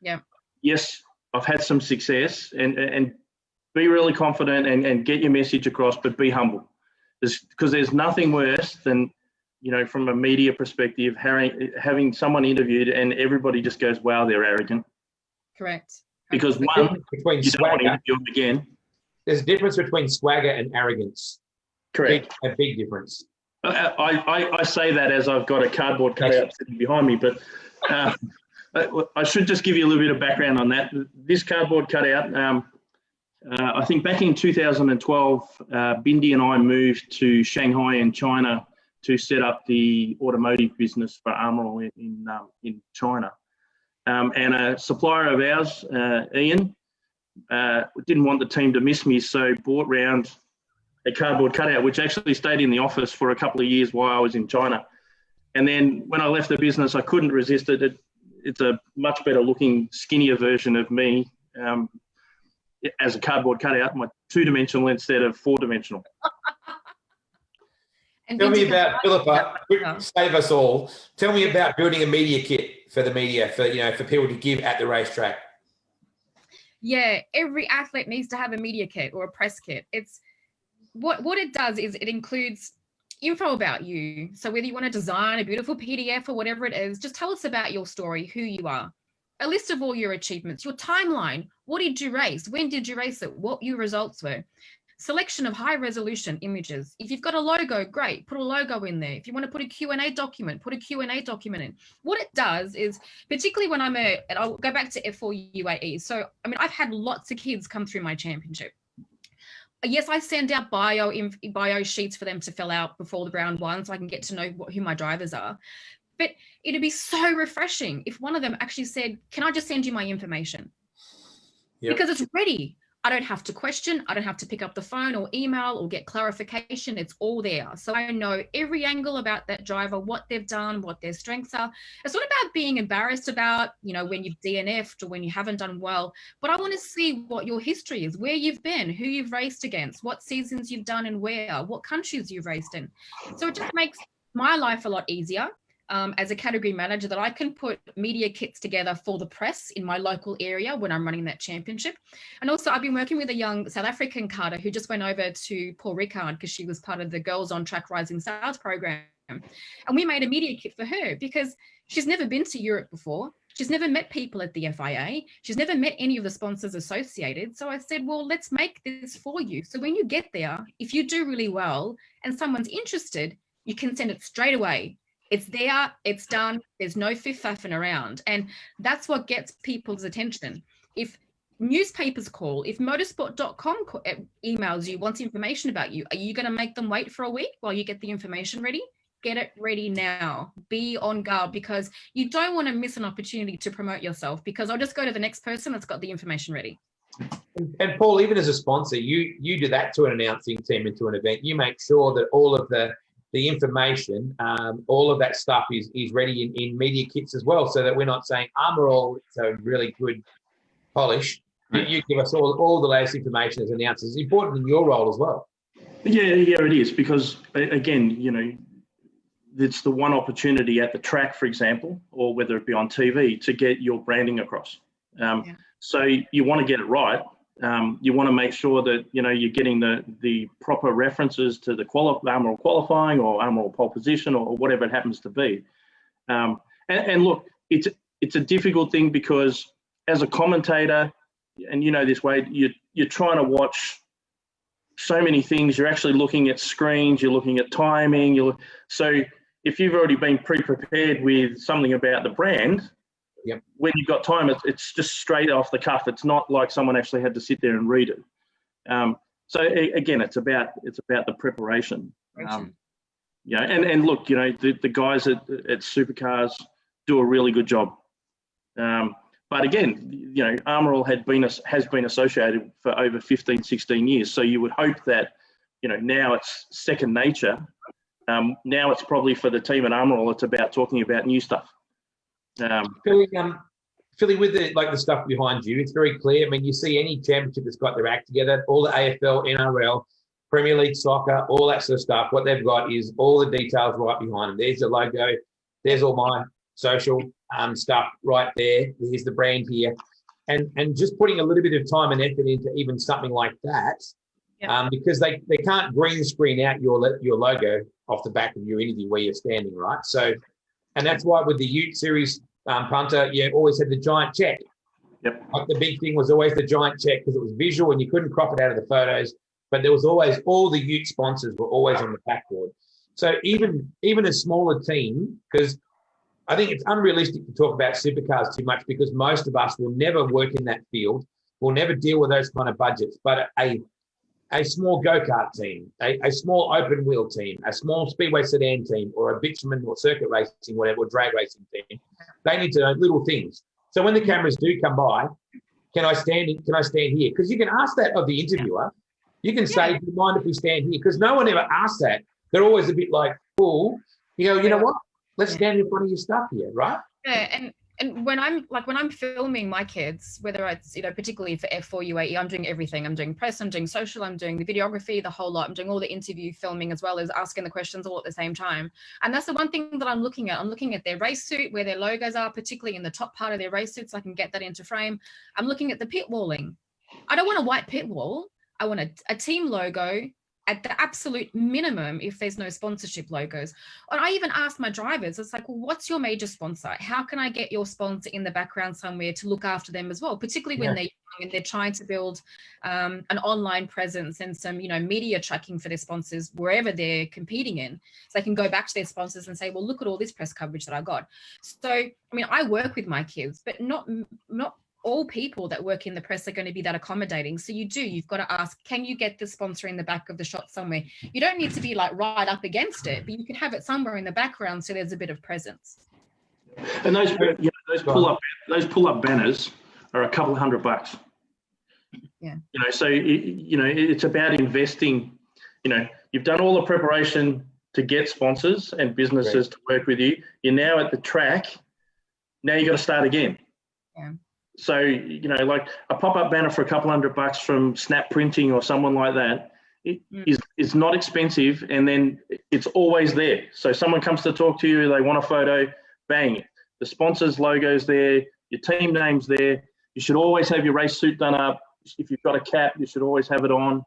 Yeah. Yes, I've had some success, and be really confident and get your message across, but be humble. Because there's nothing worse than from a media perspective, having someone interviewed and everybody just goes, wow, they're arrogant. Correct. Because one, you don't want to interview them again. There's a difference between swagger and arrogance. Correct. A big difference. I say that as I've got a cardboard cutout sitting behind me, but I should just give you a little bit of background on that. This cardboard cutout, I think back in 2012, Bindi and I moved to Shanghai in China to set up the automotive business for Amor in China. And a supplier of ours, Ian, didn't want the team to miss me, so brought round a cardboard cutout, which actually stayed in the office for a couple of years while I was in China. And then when I left the business, I couldn't resist it. It's a much better looking, skinnier version of me as a cardboard cutout, my 2-dimensional instead of 4-dimensional. Tell me about, Filippa, save us all. Tell me about building a media kit for the media, for people to give at the racetrack. Yeah, every athlete needs to have a media kit or a press kit. It's what it does is it includes info about you. So whether you want to design a beautiful PDF or whatever it is, just tell us about your story, who you are. A list of all your achievements, your timeline. What did you race? When did you race it? What your results were? Selection of high resolution images. If you've got a logo, great, put a logo in there. If you want to put a Q&A document, put a Q&A document in. What it does is, particularly when and I'll go back to F4 UAE. So, I mean, I've had lots of kids come through my championship. Yes, I send out bio sheets for them to fill out before the round one so I can get to know who my drivers are. But it'd be so refreshing if one of them actually said, can I just send you my information? Yep. Because it's ready. I don't have to question. I don't have to pick up the phone or email or get clarification. It's all there. So I know every angle about that driver, what they've done, what their strengths are. It's not about being embarrassed about, when you've DNF'd or when you haven't done well, but I want to see what your history is, where you've been, who you've raced against, what seasons you've done and where, what countries you've raced in. So it just makes my life a lot easier. As a category manager, that I can put media kits together for the press in my local area when I'm running that championship. And also I've been working with a young South African karter who just went over to Paul Ricard because she was part of the Girls on Track Rising Stars program. And we made a media kit for her because she's never been to Europe before. She's never met people at the FIA. She's never met any of the sponsors associated. So I said, well, let's make this for you. So when you get there, if you do really well and someone's interested, you can send it straight away. It's there, it's done, there's no faffing around. And that's what gets people's attention. If newspapers call, if motorsport.com emails you, wants information about you, are you going to make them wait for a week while you get the information ready? Get it ready now. Be on guard because you don't want to miss an opportunity to promote yourself because I'll just go to the next person that's got the information ready. And Paul, even as a sponsor, you do that to an announcing team and to an event. You make sure that all of the information, all of that stuff is ready in media kits as well, so that we're not saying Amor all so really good polish. You give us all the latest information as announcers. It's important in your role as well. Yeah, it is, because again, you know, it's the one opportunity at the track, for example, or whether it be on TV, to get your branding across. So you want to get it right. You want to make sure that, you know, you're getting the proper references to the Amor qualifying or Amor pole position or whatever it happens to be. And look, it's a difficult thing, because as a commentator, and you know this, Wade, you're trying to watch so many things. You're actually looking at screens, you're looking at timing. So if you've already been pre-prepared with something about the brand, yep, when you've got time, it's just straight off the cuff. It's not like someone actually had to sit there and read it. So again, it's about the preparation. Yeah, and look, you know, the guys at Supercars do a really good job. But again, you know, Amor has been associated for over 15, 16 years. So you would hope that, you know, now it's second nature. Now it's probably for the team at Amor, it's about talking about new stuff. Philly, with the stuff behind you, it's very clear. I mean, you see any championship that's got their act together, all the AFL, NRL, Premier League soccer, all that sort of stuff. What they've got is all the details right behind them. There's the logo. There's all my social stuff right there. Here's the brand here. And just putting a little bit of time and effort into even something like that, because they can't green screen out your logo off the back of your interview where you're standing, right? So, and that's why with the Ute Series punter, you always had the giant check. Yep. Like the big thing was always the giant check, because it was visual and you couldn't crop it out of the photos. But there was always, all the Ute sponsors were always on the backboard. So even a smaller team, because I think it's unrealistic to talk about supercars too much, because most of us will never work in that field. We'll never deal with those kind of budgets. But a small go-kart team, a small open wheel team, a small speedway sedan team, or a bitumen or circuit racing, whatever, or drag racing team, they need to know little things. So when the cameras do come by, can I stand here? Because you can ask that of the interviewer. You can say, do you mind if we stand here? Because no one ever asks that. They're always a bit like, cool. You know what? Let's stand in front of your stuff here, right? Yeah, and when I'm filming my kids, whether it's, you know, particularly for F4 UAE, I'm doing everything. I'm doing press, I'm doing social, I'm doing the videography, the whole lot. I'm doing all the interview filming as well as asking the questions all at the same time. And that's the one thing that I'm looking at. I'm looking at their race suit, where their logos are, particularly in the top part of their race suit, so I can get that into frame. I'm looking at the pit walling. I don't want a white pit wall. I want a team logo at the absolute minimum if there's no sponsorship logos. And I even asked my drivers, it's like, well, what's your major sponsor? How can I get your sponsor in the background somewhere to look after them as well, particularly when they're young and they're trying to build an online presence and some, you know, media tracking for their sponsors wherever they're competing in. So they can go back to their sponsors and say, well, look at all this press coverage that I got. So, I mean, I work with my kids, but not all people that work in the press are going to be that accommodating. So you've got to ask, can you get the sponsor in the back of the shot somewhere? You don't need to be like right up against it, but you can have it somewhere in the background so there's a bit of presence. And those pull up banners are a couple $100. Yeah. You know, so it's about investing. You know, you've done all the preparation to get sponsors and businesses to work with you. You're now at the track. Now you got to start again. Yeah. So, you know, like a pop-up banner for a couple $100 from Snap Printing or someone like that is not expensive, and then it's always there. So someone comes to talk to you, they want a photo, bang, the sponsor's logo's there, your team name's there. You should always have your race suit done up. If you've got a cap, you should always have it on.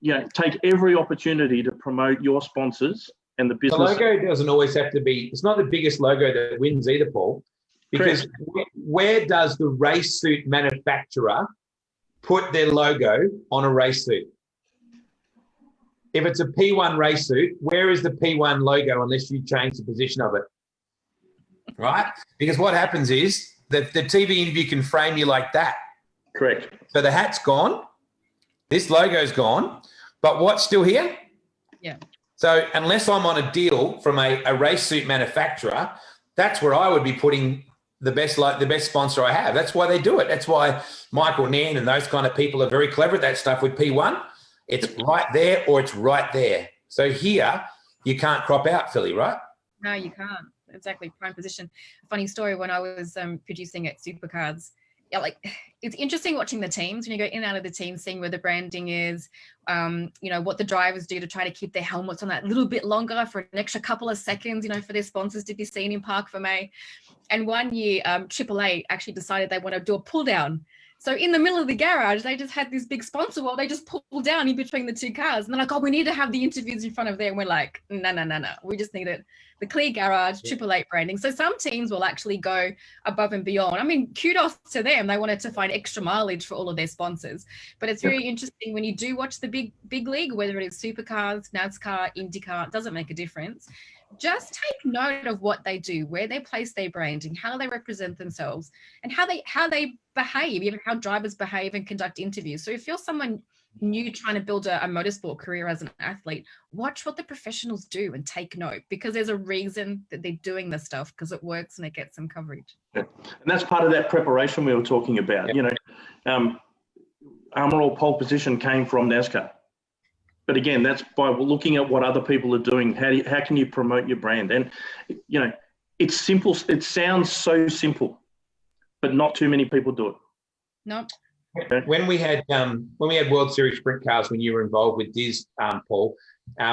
You know, take every opportunity to promote your sponsors and the business. The logo doesn't always have to be, it's not the biggest logo that wins either, Paul. Because where does the race suit manufacturer put their logo on a race suit? If it's a P1 race suit, where is the P1 logo unless you change the position of it? Right? Because what happens is that the TV interview can frame you like that. Correct. So the hat's gone, this logo's gone, but what's still here? Yeah. So unless I'm on a deal from a race suit manufacturer, that's where I would be putting the best sponsor I have. That's why they do it. That's why Michael Nairn and those kind of people are very clever at that stuff with P1. It's right there or it's right there. So here you can't crop out, Philly, right? No, you can't. Exactly, prime position. Funny story, when I was producing at Supercars, yeah, like it's interesting watching the teams when you go in and out of the team, seeing where the branding is, what the drivers do to try to keep their helmets on that little bit longer for an extra couple of seconds, for their sponsors to be seen in Park for May. And one year, AAA actually decided they want to do a pull down. So in the middle of the garage, they just had this big sponsor wall. They just pulled down in between the two cars. And they're like, oh, we need to have the interviews in front of there. And we're like, no. We just need it. The clear garage, AAA branding. So some teams will actually go above and beyond. I mean, kudos to them. They wanted to find extra mileage for all of their sponsors. But it's very interesting when you do watch the big league, whether it is Supercars, NASCAR, IndyCar, it doesn't make a difference. Just take note of what they do, where they place their branding, how they represent themselves, and how they behave, even how drivers behave and conduct interviews. So if you're someone new trying to build a motorsport career as an athlete, watch what the professionals do and take note, because there's a reason that they're doing this stuff, because it works and it gets some coverage. Yeah. And that's part of that preparation we were talking about. Amor pole position came from NASCAR. But again, that's by looking at what other people are doing. How can you promote your brand? And, it's simple. It sounds so simple, but not too many people do it. No. When we had World Series sprint cars, when you were involved with Diz, Paul,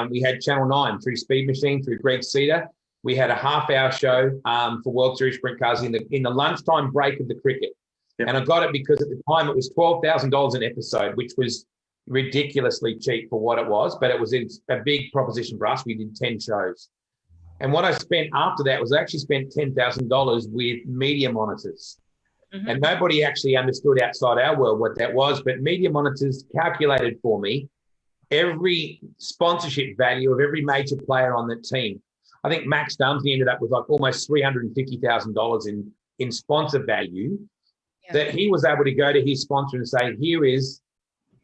we had Channel 9 through Speed Machine, through Greg Cedar. We had a half-hour show for World Series sprint cars in the lunchtime break of the cricket. Yep. And I got it because at the time it was $12,000 an episode, which was ridiculously cheap for what it was, but it was a big proposition for us. We did 10 shows. And what I spent after that was I actually spent $10,000 with media monitors. Mm-hmm. And nobody actually understood outside our world what that was, but media monitors calculated for me every sponsorship value of every major player on the team. I think Max Dumsey ended up with like almost $350,000 in sponsor value, that he was able to go to his sponsor and say, here is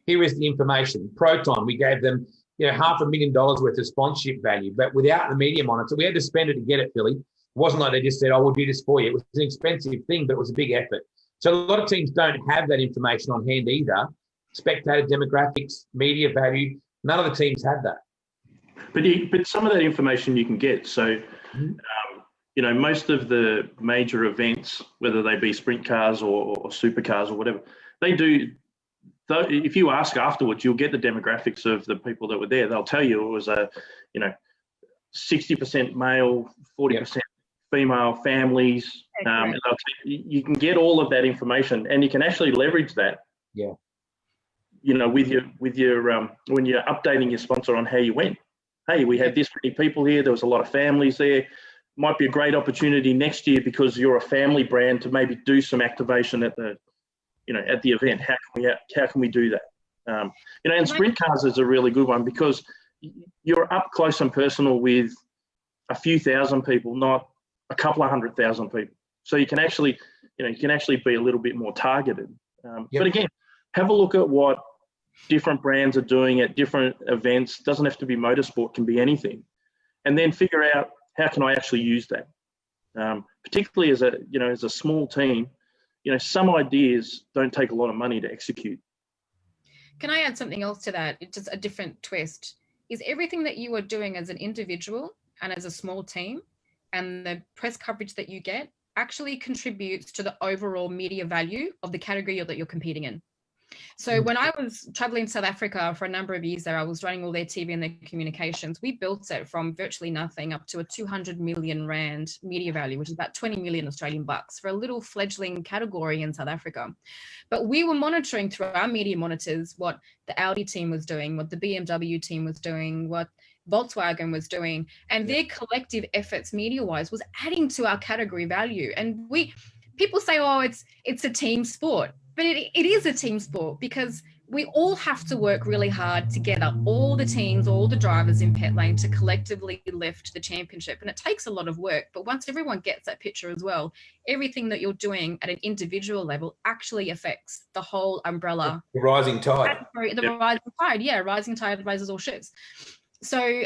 the information. Proton, we gave them $500,000 worth of sponsorship value, but without the media monitor, we had to spend it to get it, Philly. It wasn't like they just said, oh, we'll do this for you. It was an expensive thing, but it was a big effort. So a lot of teams don't have that information on hand either. Spectator demographics, media value, none of the teams have that. But some of that information you can get. So, most of the major events, whether they be sprint cars or supercars or whatever, they do. If you ask afterwards, you'll get the demographics of the people that were there. They'll tell you it was 60% male, 40% female families. And you can get all of that information, and you can actually leverage that. Yeah. With your when you're updating your sponsor on how you went. Hey, we had this many people here. There was a lot of families there. Might be a great opportunity next year because you're a family brand to maybe do some activation at the event. How can we do that? And sprint cars is a really good one because you're up close and personal with a few thousand people, not a couple of 100,000 people. So you can actually be a little bit more targeted. But again, have a look at what different brands are doing at different events. Doesn't have to be motorsport, can be anything. And then figure out how can I actually use that. Particularly as a small team, some ideas don't take a lot of money to execute. Can I add something else to that? It's just a different twist. Is everything that you are doing as an individual and as a small team and the press coverage that you get actually contributes to the overall media value of the category that you're competing in? So when I was traveling to South Africa for a number of years there, I was running all their TV and their communications. We built it from virtually nothing up to a 200 million Rand media value, which is about 20 million Australian bucks for a little fledgling category in South Africa. But we were monitoring through our media monitors what the Audi team was doing, what the BMW team was doing, what Volkswagen was doing, and their collective efforts media-wise was adding to our category value. And people say, oh, it's a team sport. But it is a team sport because we all have to work really hard together, all the teams, all the drivers in pit lane to collectively lift the championship. And it takes a lot of work. But once everyone gets that picture as well, everything that you're doing at an individual level actually affects the whole umbrella. The rising tide. Rising tide, rising tide raises all ships. So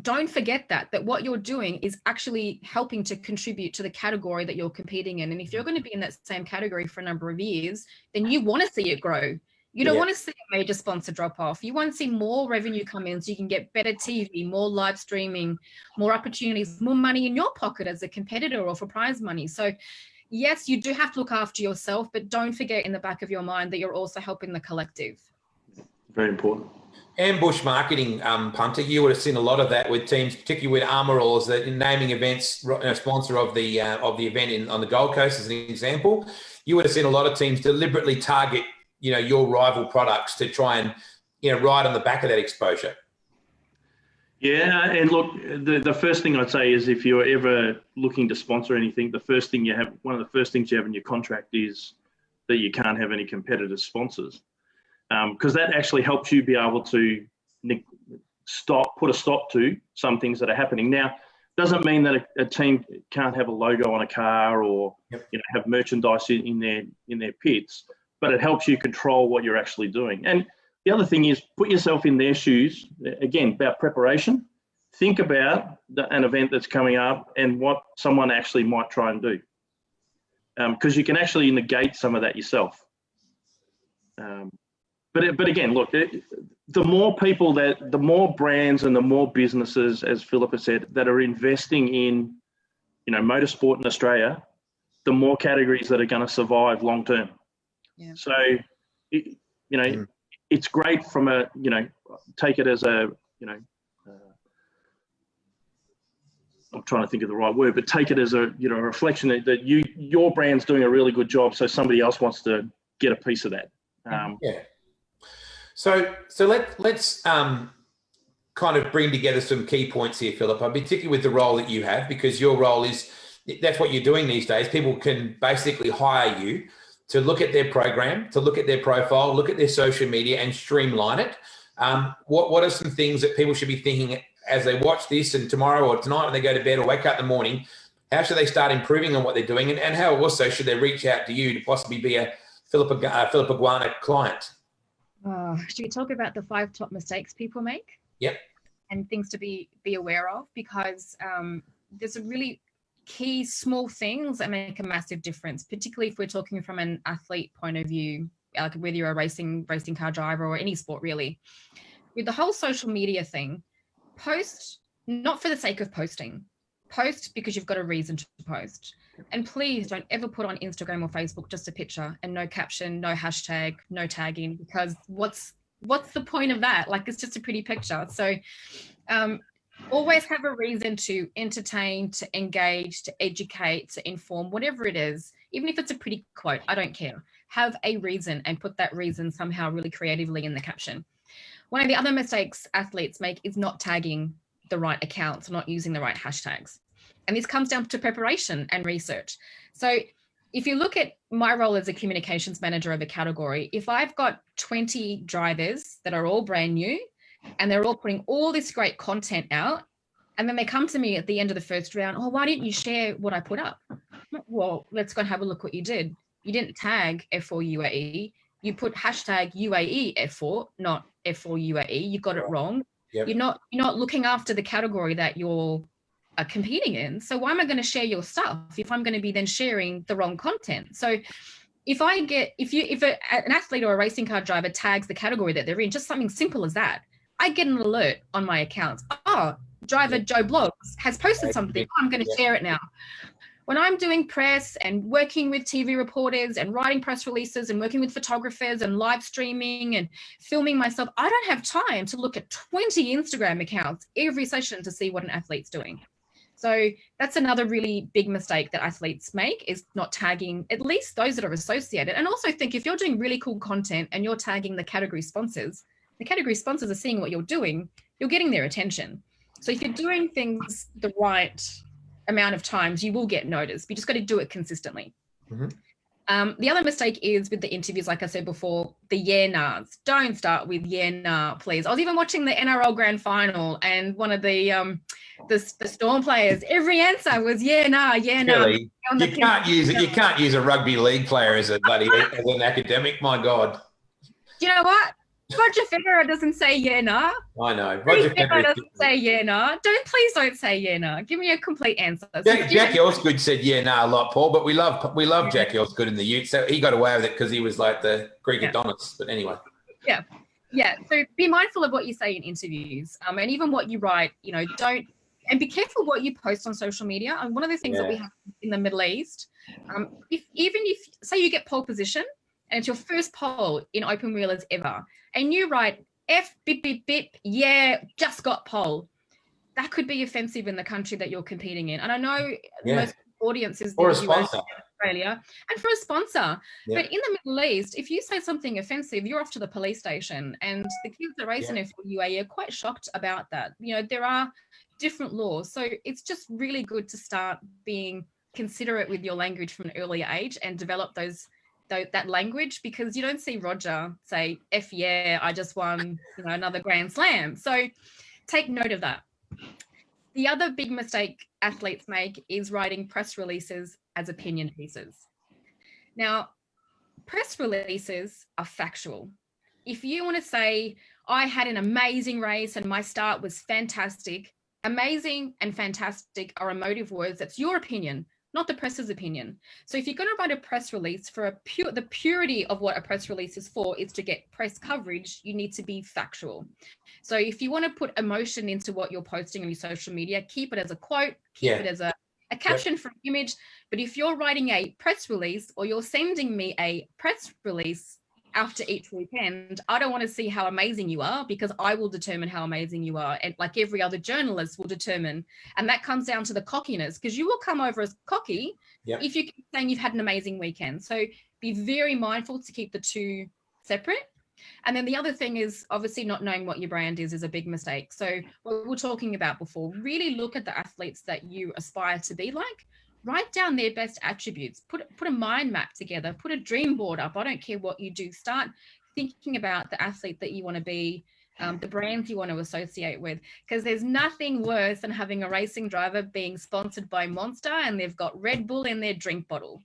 don't forget that what you're doing is actually helping to contribute to the category that you're competing in. And if you're going to be in that same category for a number of years, then you want to see it grow. You don't want to see a major sponsor drop off. You want to see more revenue come in so you can get better TV, more live streaming, more opportunities, more money in your pocket as a competitor or for prize money. So yes, you do have to look after yourself, but don't forget in the back of your mind that you're also helping the collective. Very important. Ambush marketing, Punter, you would have seen a lot of that with teams, particularly with Amor, as the naming events sponsor of the event on the Gold Coast, as an example. You would have seen a lot of teams deliberately target, your rival products to try and, ride on the back of that exposure. Yeah, and look, the first thing I'd say is if you're ever looking to sponsor anything, one of the first things you have in your contract is that you can't have any competitive sponsors. Because that actually helps you be able to put a stop to some things that are happening. Now, doesn't mean that a team can't have a logo on a car or have merchandise in their pits, but it helps you control what you're actually doing. And the other thing is put yourself in their shoes. Again, about preparation. Think about an event that's coming up and what someone actually might try and do, because you can actually negate some of that yourself. But again, look, the more people the more brands and the more businesses, as Filippa said, that are investing in, motorsport in Australia, the more categories that are going to survive long term. Yeah. So, it's great from take it as a, I'm trying to think of the right word, but take it as a, reflection that your brand's doing a really good job, so somebody else wants to get a piece of that. So let's kind of bring together some key points here, Filippa, particularly with the role that you have, because your role that's what you're doing these days. People can basically hire you to look at their program, to look at their profile, look at their social media and streamline it. What are some things that people should be thinking as they watch this and tomorrow or tonight when they go to bed or wake up in the morning? How should they start improving on what they're doing? And how also should they reach out to you to possibly be a Filippa Guarna client? Should we talk about the 5 top mistakes people make? Yep. And things to be aware of, because there's a really key small things that make a massive difference, particularly if we're talking from an athlete point of view, like whether you're a racing car driver or any sport really. With the whole social media thing, post not for the sake of posting. Post because you've got a reason to post. And please don't ever put on Instagram or Facebook just a picture and no caption, no hashtag, no tagging, because what's the point of that? Like, it's just a pretty picture. So always have a reason to entertain, to engage, to educate, to inform, whatever it is. Even if it's a pretty quote, I don't care. Have a reason and put that reason somehow really creatively in the caption. One of the other mistakes athletes make is not tagging the right accounts, not using the right hashtags. And this comes down to preparation and research. So if you look at my role as a communications manager of a category, if I've got 20 drivers that are all brand new and they're all putting all this great content out, and then they come to me at the end of the first round, oh, why didn't you share what I put up? Well, let's go and have a look what you did. You didn't tag F4 UAE. You put hashtag UAE F4, not F4 UAE. You got it wrong. Yep. You're not looking after the category that you're competing in. So why am I going to share your stuff if I'm going to be then sharing the wrong content? So if an athlete or a racing car driver tags the category that they're in, just something simple as that, I get an alert on my account. Oh, driver Joe Blogs has posted something. I'm going to share it now. When I'm doing press and working with TV reporters and writing press releases and working with photographers and live streaming and filming myself, I don't have time to look at 20 Instagram accounts every session to see what an athlete's doing. So that's another really big mistake that athletes make, is not tagging at least those that are associated. And also think, if you're doing really cool content and you're tagging the category sponsors are seeing what you're doing, you're getting their attention. So if you're doing things the right amount of times, you will get noticed. You just got to do it consistently. Mm-hmm. The other mistake is with the interviews, like I said before, the yeah nahs. Don't start with yeah nah, please. I was even watching the NRL Grand Final, and one of the Storm players, every answer was yeah nah, yeah nah. Really? You can't use it. You can't use a rugby league player as an academic. My God. Do you know what? Roger Federer doesn't say yeah, nah. I know. Roger Roger Federer Federer doesn't say yeah, nah. Please don't say yeah, nah. Give me a complete answer. So Jack Osgood said yeah, nah, a lot, Paul, but we love Jack Osgood in the Ute. So he got away with it because he was like the Greek Adonis. But anyway. Yeah. Yeah. So be mindful of what you say in interviews, and even what you write, and be careful what you post on social media. And one of the things that we have in the Middle East, if say you get pole position and it's your first pole in open wheelers ever, and you write F bip bip bip, yeah, just got pole, that could be offensive in the country that you're competing in. And I know most audiences or in a the sponsor. US, Australia, and for a sponsor. Yeah. But in the Middle East, if you say something offensive, you're off to the police station. And the kids that race in UAE are quite shocked about that. There are different laws. So it's just really good to start being considerate with your language from an earlier age and develop that language, because you don't see Roger say, F yeah, I just won another Grand Slam. So take note of that. The other big mistake athletes make is writing press releases as opinion pieces. Now, press releases are factual. If you want to say, I had an amazing race and my start was fantastic, amazing and fantastic are emotive words. That's your opinion, not the press's opinion. So if you're going to write a press release for the purity of what a press release is for is to get press coverage, you need to be factual. So if you want to put emotion into what you're posting on your social media, keep it as a quote, keep it as a caption for an image. But if you're writing a press release or you're sending me a press release after each weekend, I don't want to see how amazing you are, because I will determine how amazing you are. And like every other journalist will determine. And that comes down to the cockiness, because you will come over as cocky if you keep saying you've had an amazing weekend. So be very mindful to keep the two separate. And then the other thing is obviously not knowing what your brand is a big mistake. So what we were talking about before, really look at the athletes that you aspire to be like. Write down their best attributes, put a mind map together, put a dream board up. I don't care what you do. Start thinking about the athlete that you want to be, the brands you want to associate with, because there's nothing worse than having a racing driver being sponsored by Monster and they've got Red Bull in their drink bottle.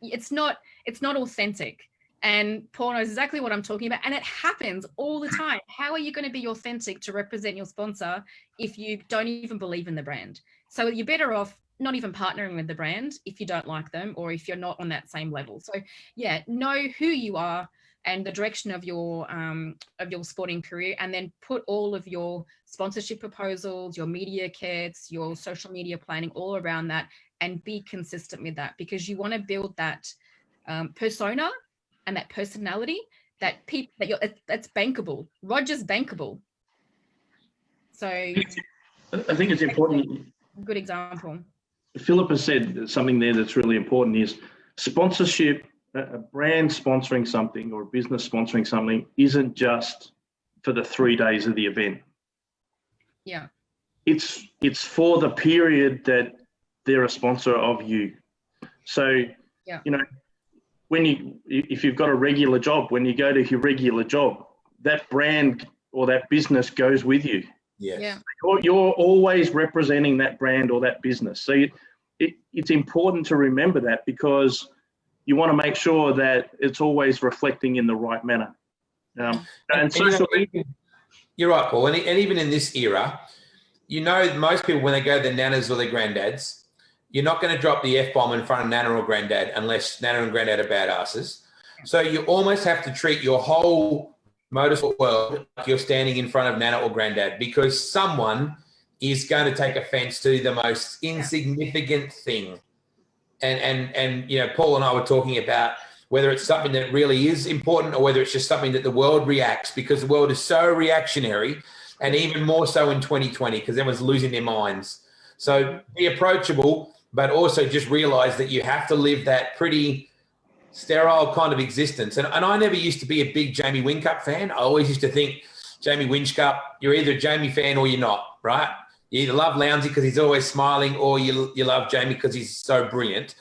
It's not authentic. And Paul knows exactly what I'm talking about. And it happens all the time. How are you going to be authentic to represent your sponsor if you don't even believe in the brand? So you're better off not even partnering with the brand if you don't like them or if you're not on that same level. So know who you are and the direction of your sporting career, and then put all of your sponsorship proposals, your media kits, your social media planning all around that, and be consistent with that, because you want to build that persona and that personality that's bankable. Roger's bankable. So I think it's important. Good example. Filippa said something there that's really important is sponsorship. A brand sponsoring something or a business sponsoring something isn't just for the 3 days of the event. Yeah. It's for the period that they're a sponsor of you. So, if you've got a regular job, when you go to your regular job, that brand or that business goes with you. Yes. Yeah. You're always representing that brand or that business. So it's important to remember that, because you want to make sure that it's always reflecting in the right manner. And social media. You're right, Paul. And even in this era, most people, when they go to their nanas or their granddads, you're not going to drop the F-bomb in front of Nana or Granddad unless Nana and Granddad are badasses. So you almost have to treat your whole motorsport world like you're standing in front of Nana or Granddad, because someone is going to take offense to the most insignificant thing. And Paul and I were talking about whether it's something that really is important or whether it's just something that the world reacts, because the world is so reactionary, and even more so in 2020 because everyone's losing their minds. So be approachable, but also just realize that you have to live that pretty sterile kind of existence. And I never used to be a big Jamie Whincup fan. I always used to think, Jamie Whincup, you're either a Jamie fan or you're not, right? You either love Lowndesy because he's always smiling, or you love Jamie because he's so brilliant.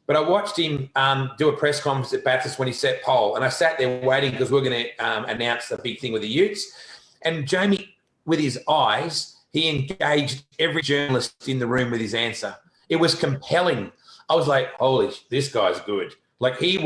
But I watched him do a press conference at Bathurst when he set pole, and I sat there waiting because we're going to announce the big thing with the Utes. And Jamie, with his eyes, he engaged every journalist in the room with his answer. It was compelling. I was like, holy, this guy's good. Like he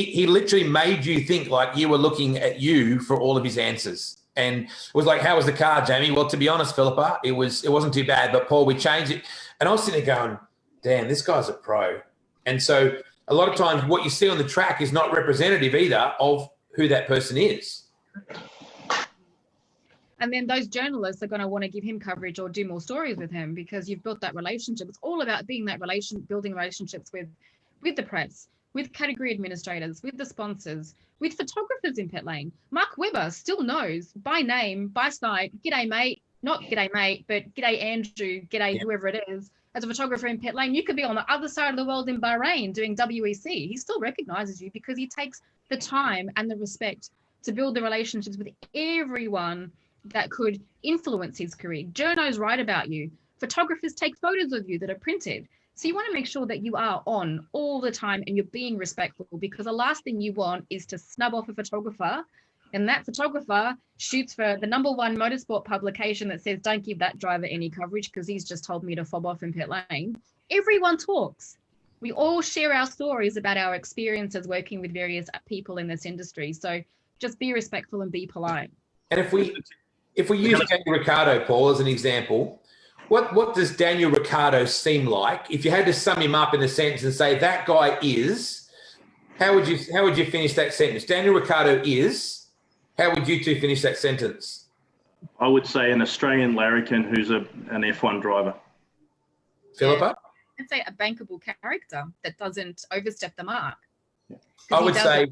he literally made you think like you were looking at you for all of his answers. And it was like, how was the car, Jamie? Well, to be honest, Filippa, it wasn't too bad, but Paul, we changed it. And I was sitting there going, damn, this guy's a pro. And so a lot of times what you see on the track is not representative either of who that person is. And then those journalists are going to want to give him coverage or do more stories with him because you've built that relationship. It's all about being that building relationships with the press, with category administrators, with the sponsors, with photographers in pit lane. Mark Webber still knows by name, by sight, g'day mate, not g'day mate, but g'day Andrew, g'day whoever it is. As a photographer in pit lane, you could be on the other side of the world in Bahrain doing WEC. He still recognizes you because he takes the time and the respect to build the relationships with everyone that could influence his career. Journos write about you. Photographers take photos of you that are printed. So you want to make sure that you are on all the time and you're being respectful, because the last thing you want is to snub off a photographer and that photographer shoots for the #1 motorsport publication that says, don't give that driver any coverage because he's just told me to fob off in pit lane. Everyone talks. We all share our stories about our experiences working with various people in this industry. So just be respectful and be polite. And if we use Daniel Ricciardo, Paul, as an example, what does Daniel Ricciardo seem like? If you had to sum him up in a sentence and say that guy is, how would you finish that sentence? Daniel Ricciardo is. How would you two finish that sentence? I would say an Australian larrikin who's an F1 driver. Filippa? I'd say a bankable character that doesn't overstep the mark. I would say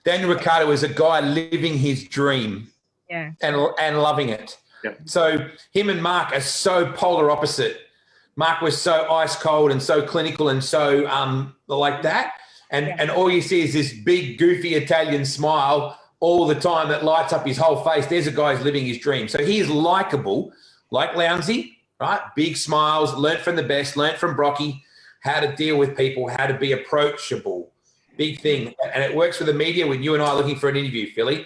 Daniel Ricciardo is a guy living his dream and loving it. Yep. So him and Mark are so polar opposite. Mark was so ice cold and so clinical and so like that. And all you see is this big, goofy Italian smile all the time that lights up his whole face. There's a guy who's living his dream. So he is likable, like Lounsey, right? Big smiles, learnt from the best, learnt from Brocky, how to deal with people, how to be approachable. Big thing. And it works with the media when you and I are looking for an interview, Philly.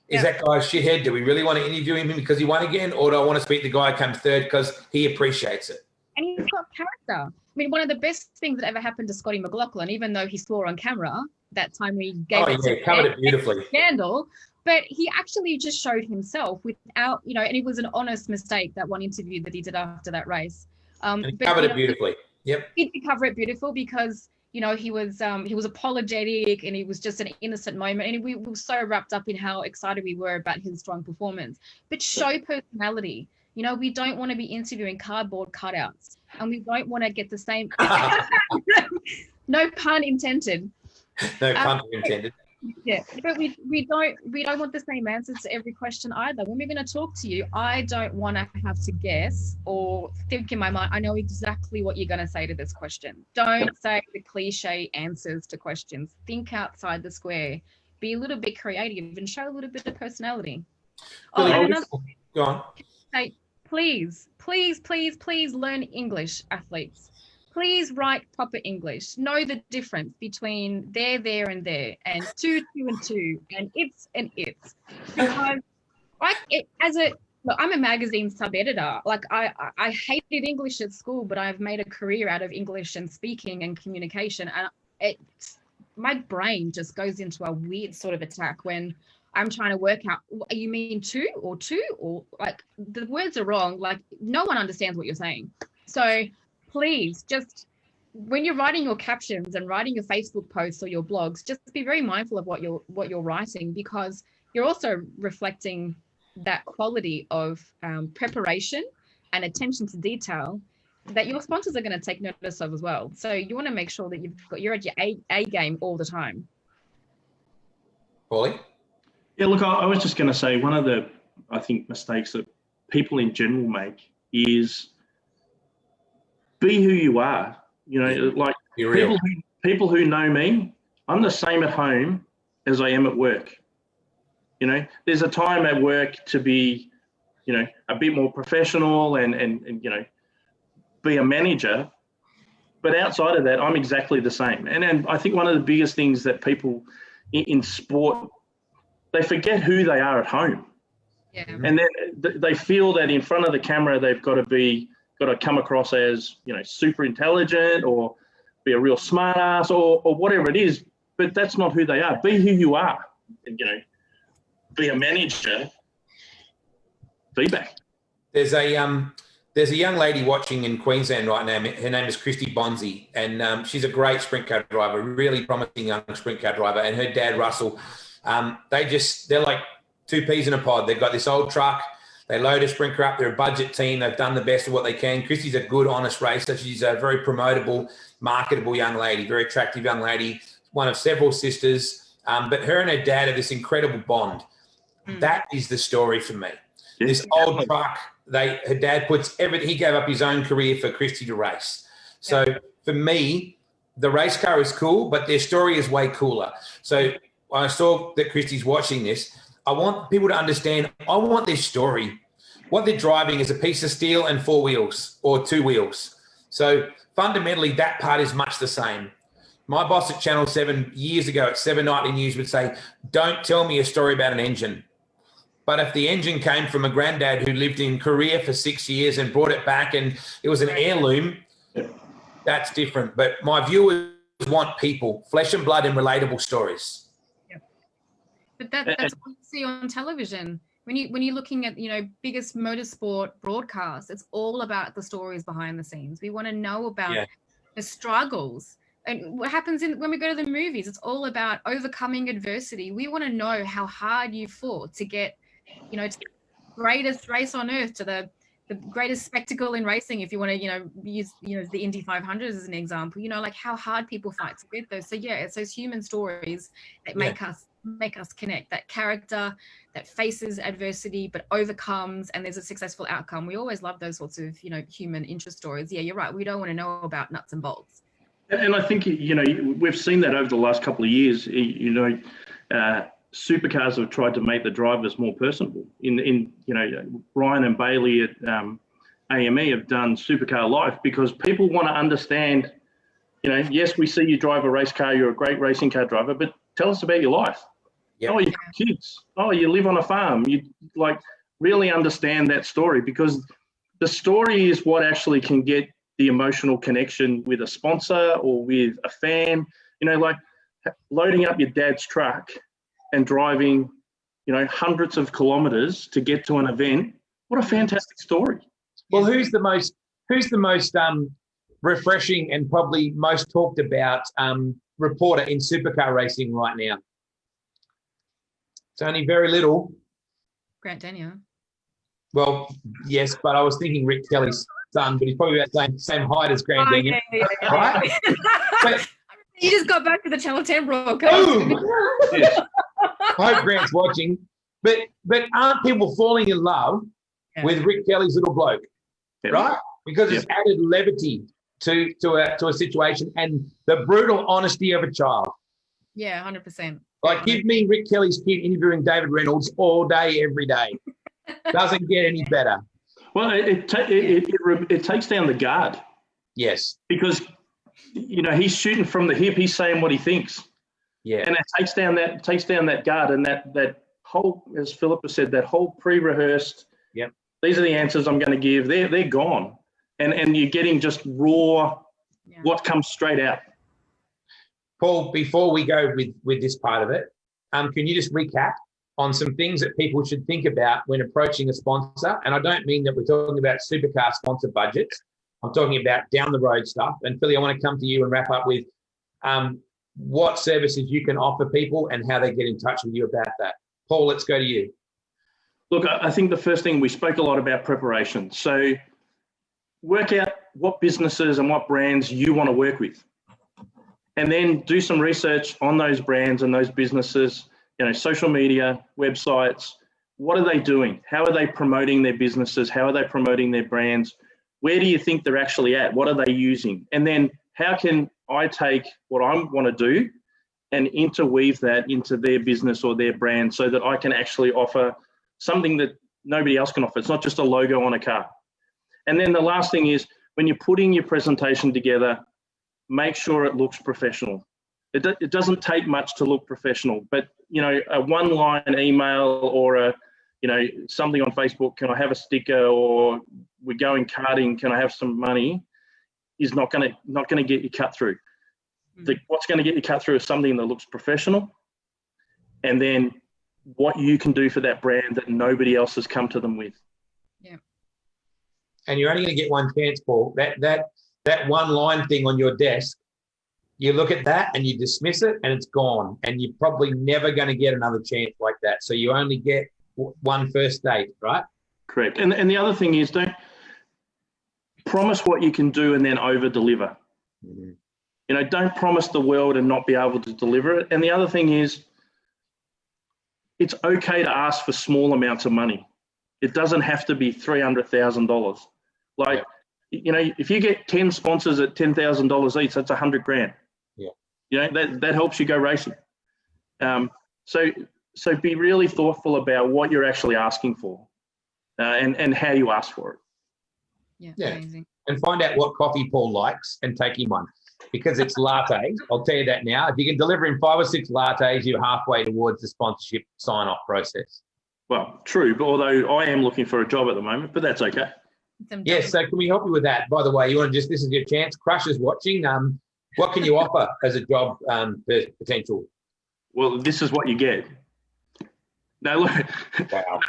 Is that guy a shithead? Do we really want to interview him because he won again? Or do I want to speak to the guy who comes third because he appreciates it? And he's got character. I mean, one of the best things that ever happened to Scotty McLaughlin, even though he swore on camera that time we gave covered it beautifully. Scandal, but he actually just showed himself without, and it was an honest mistake, that one interview that he did after that race. And he covered it beautifully. Yep. He did cover it beautiful because he was apologetic and it was just an innocent moment. And we were so wrapped up in how excited we were about his strong performance. But show personality. We don't want to be interviewing cardboard cutouts, and we don't want to get the same. No pun intended. No pun intended. Yeah, but we don't want the same answers to every question either. When we're going to talk to you, I don't want to have to guess or think in my mind, I know exactly what you're going to say to this question. Don't say the cliche answers to questions. Think outside the square. Be a little bit creative and show a little bit of personality. Go on. Say, please learn English, athletes. Please write proper English. Know the difference between there, and there, and two, and two, and it's and it's. Because I'm a magazine sub-editor. Like I hated English at school, but I've made a career out of English and speaking and communication. And my brain just goes into a weird sort of attack when I'm trying to work out, you mean two, or like the words are wrong. Like no one understands what you're saying. So please, just when you're writing your captions and writing your Facebook posts or your blogs, just be very mindful of what you're writing, because you're also reflecting that quality of preparation and attention to detail that your sponsors are going to take notice of as well. So you want to make sure that you're at your A game all the time. Paulie? Yeah, look, I was just going to say one of the, I think, mistakes that people in general make is be who you are. Like people who know me, I'm the same at home as I am at work. There's a time at work to be, a bit more professional and be a manager. But outside of that, I'm exactly the same. And I think one of the biggest things that people in sport, they forget who they are at home. Yeah. And then they feel that in front of the camera, they've got to come across as, super intelligent or be a real smart ass or whatever it is. but that's not who they are. Be who you are. You know, be a manager. Feedback. There's a young lady watching in Queensland right now. Her name is Christy Bonzi, and she's a great sprint car driver, really promising young sprint car driver. And her dad, Russell, they're like two peas in a pod. They've got this old truck. They load a sprint car up. They're a budget team. They've done the best of what they can. Christy's a good, honest racer. She's a very promotable, marketable young lady, very attractive young lady, one of several sisters. But her and her dad have this incredible bond. That is the story for me. Yeah, this old truck, her dad puts everything. He gave up his own career for Christy to race. So for me, the race car is cool, but their story is way cooler. So when I saw that Christy's watching this, I want people to understand, I want their story. What they're driving is a piece of steel and 4 wheels or 2 wheels. So fundamentally, that part is much the same. My boss at Channel 7 years ago at 7 Nightly News would say, don't tell me a story about an engine. But if the engine came from a granddad who lived in Korea for 6 years and brought it back and it was an heirloom, that's different. But my viewers want people, flesh and blood and relatable stories. Yeah. But that's what you see on television. When you're looking at, biggest motorsport broadcasts, it's all about the stories behind the scenes. We want to know about the struggles. And what happens when we go to the movies, it's all about overcoming adversity. We want to know how hard you fought to get, to the greatest race on earth, to the greatest spectacle in racing. If you want to, use, the Indy 500 as an example, like how hard people fight to get those. So it's those human stories that make us connect. That character that faces adversity but overcomes, and there's a successful outcome. We always love those sorts of, human interest stories. Yeah, you're right. We don't want to know about nuts and bolts. And I think, we've seen that over the last couple of years. Supercars have tried to make the drivers more personable. Ryan and Bailey at AME have done Supercar Life because people want to understand, yes, we see you drive a race car, you're a great racing car driver, but tell us about your life. Yep. Oh, you have kids. Oh, you live on a farm. You really understand that story, because the story is what actually can get the emotional connection with a sponsor or with a fan. Loading up your dad's truck and driving, hundreds of kilometers to get to an event. What a fantastic story. Well, who's the most refreshing and probably most talked about reporter in supercar racing right now? It's only very little. Grant Daniel. Well, yes, but I was thinking Rick Kelly's son, but he's probably about the same height as Grant Daniel. Yeah. Right? But, you just got back to the Channel 10 broadcast. Yes. I hope Grant's watching. But aren't people falling in love with Rick Kelly's little bloke? Right? Because it's added levity to a situation and the brutal honesty of a child. Yeah, 100%. Give me Rick Kelly's kid interviewing David Reynolds all day, every day. Doesn't get any better. Well, it takes down the guard. Yes. Because, he's shooting from the hip. He's saying what he thinks. Yeah. And it takes down that guard, and that whole, as Filippa said, that whole pre-rehearsed. Yep. These are the answers I'm going to give. They're gone, and you're getting just raw, what comes straight out. Paul, before we go with this part of it, can you just recap on some things that people should think about when approaching a sponsor? And I don't mean that we're talking about supercar sponsor budgets. I'm talking about down the road stuff. And Philly, I want to come to you and wrap up with what services you can offer people and how they get in touch with you about that. Paul, let's go to you. Look, I think the first thing, we spoke a lot about preparation. So work out what businesses and what brands you want to work with. And then do some research on those brands and those businesses, social media, websites. What are they doing? How are they promoting their businesses? How are they promoting their brands? Where do you think they're actually at? What are they using? And then how can I take what I want to do and interweave that into their business or their brand so that I can actually offer something that nobody else can offer? It's not just a logo on a car. And then the last thing is, when you're putting your presentation together, make sure it looks professional. It doesn't take much to look professional, but a one-line email or something on Facebook, can I have a sticker, or we're going karting, can I have some money, is not going to get you cut through. What's going to get you cut through is something that looks professional, and then what you can do for that brand that nobody else has come to them with. Yeah. And you're only going to get one chance, Paul. That one line thing on your desk, you look at that and you dismiss it and it's gone. And you're probably never going to get another chance like that. So you only get one first date, right? Correct. And the other thing is, don't promise what you can do and then over deliver. Mm-hmm. You know, don't promise the world and not be able to deliver it. And the other thing is, it's okay to ask for small amounts of money. It doesn't have to be $300,000. Like, you know, if you get 10 sponsors at $10,000 each, that's $100,000. Yeah. You know, that helps you go racing. So be really thoughtful about what you're actually asking for, and how you ask for it. Yeah. Amazing. And find out what coffee Paul likes and take him one, because it's lattes. I'll tell you that now. If you can deliver him 5 or 6 lattes, you're halfway towards the sponsorship sign-off process. Well, true, but although I am looking for a job at the moment, but that's okay. Yes, so can we help you with that? By the way, you want to this is your chance. Crushers watching. What can you offer as a job potential? Well, this is what you get. No, look. Wow.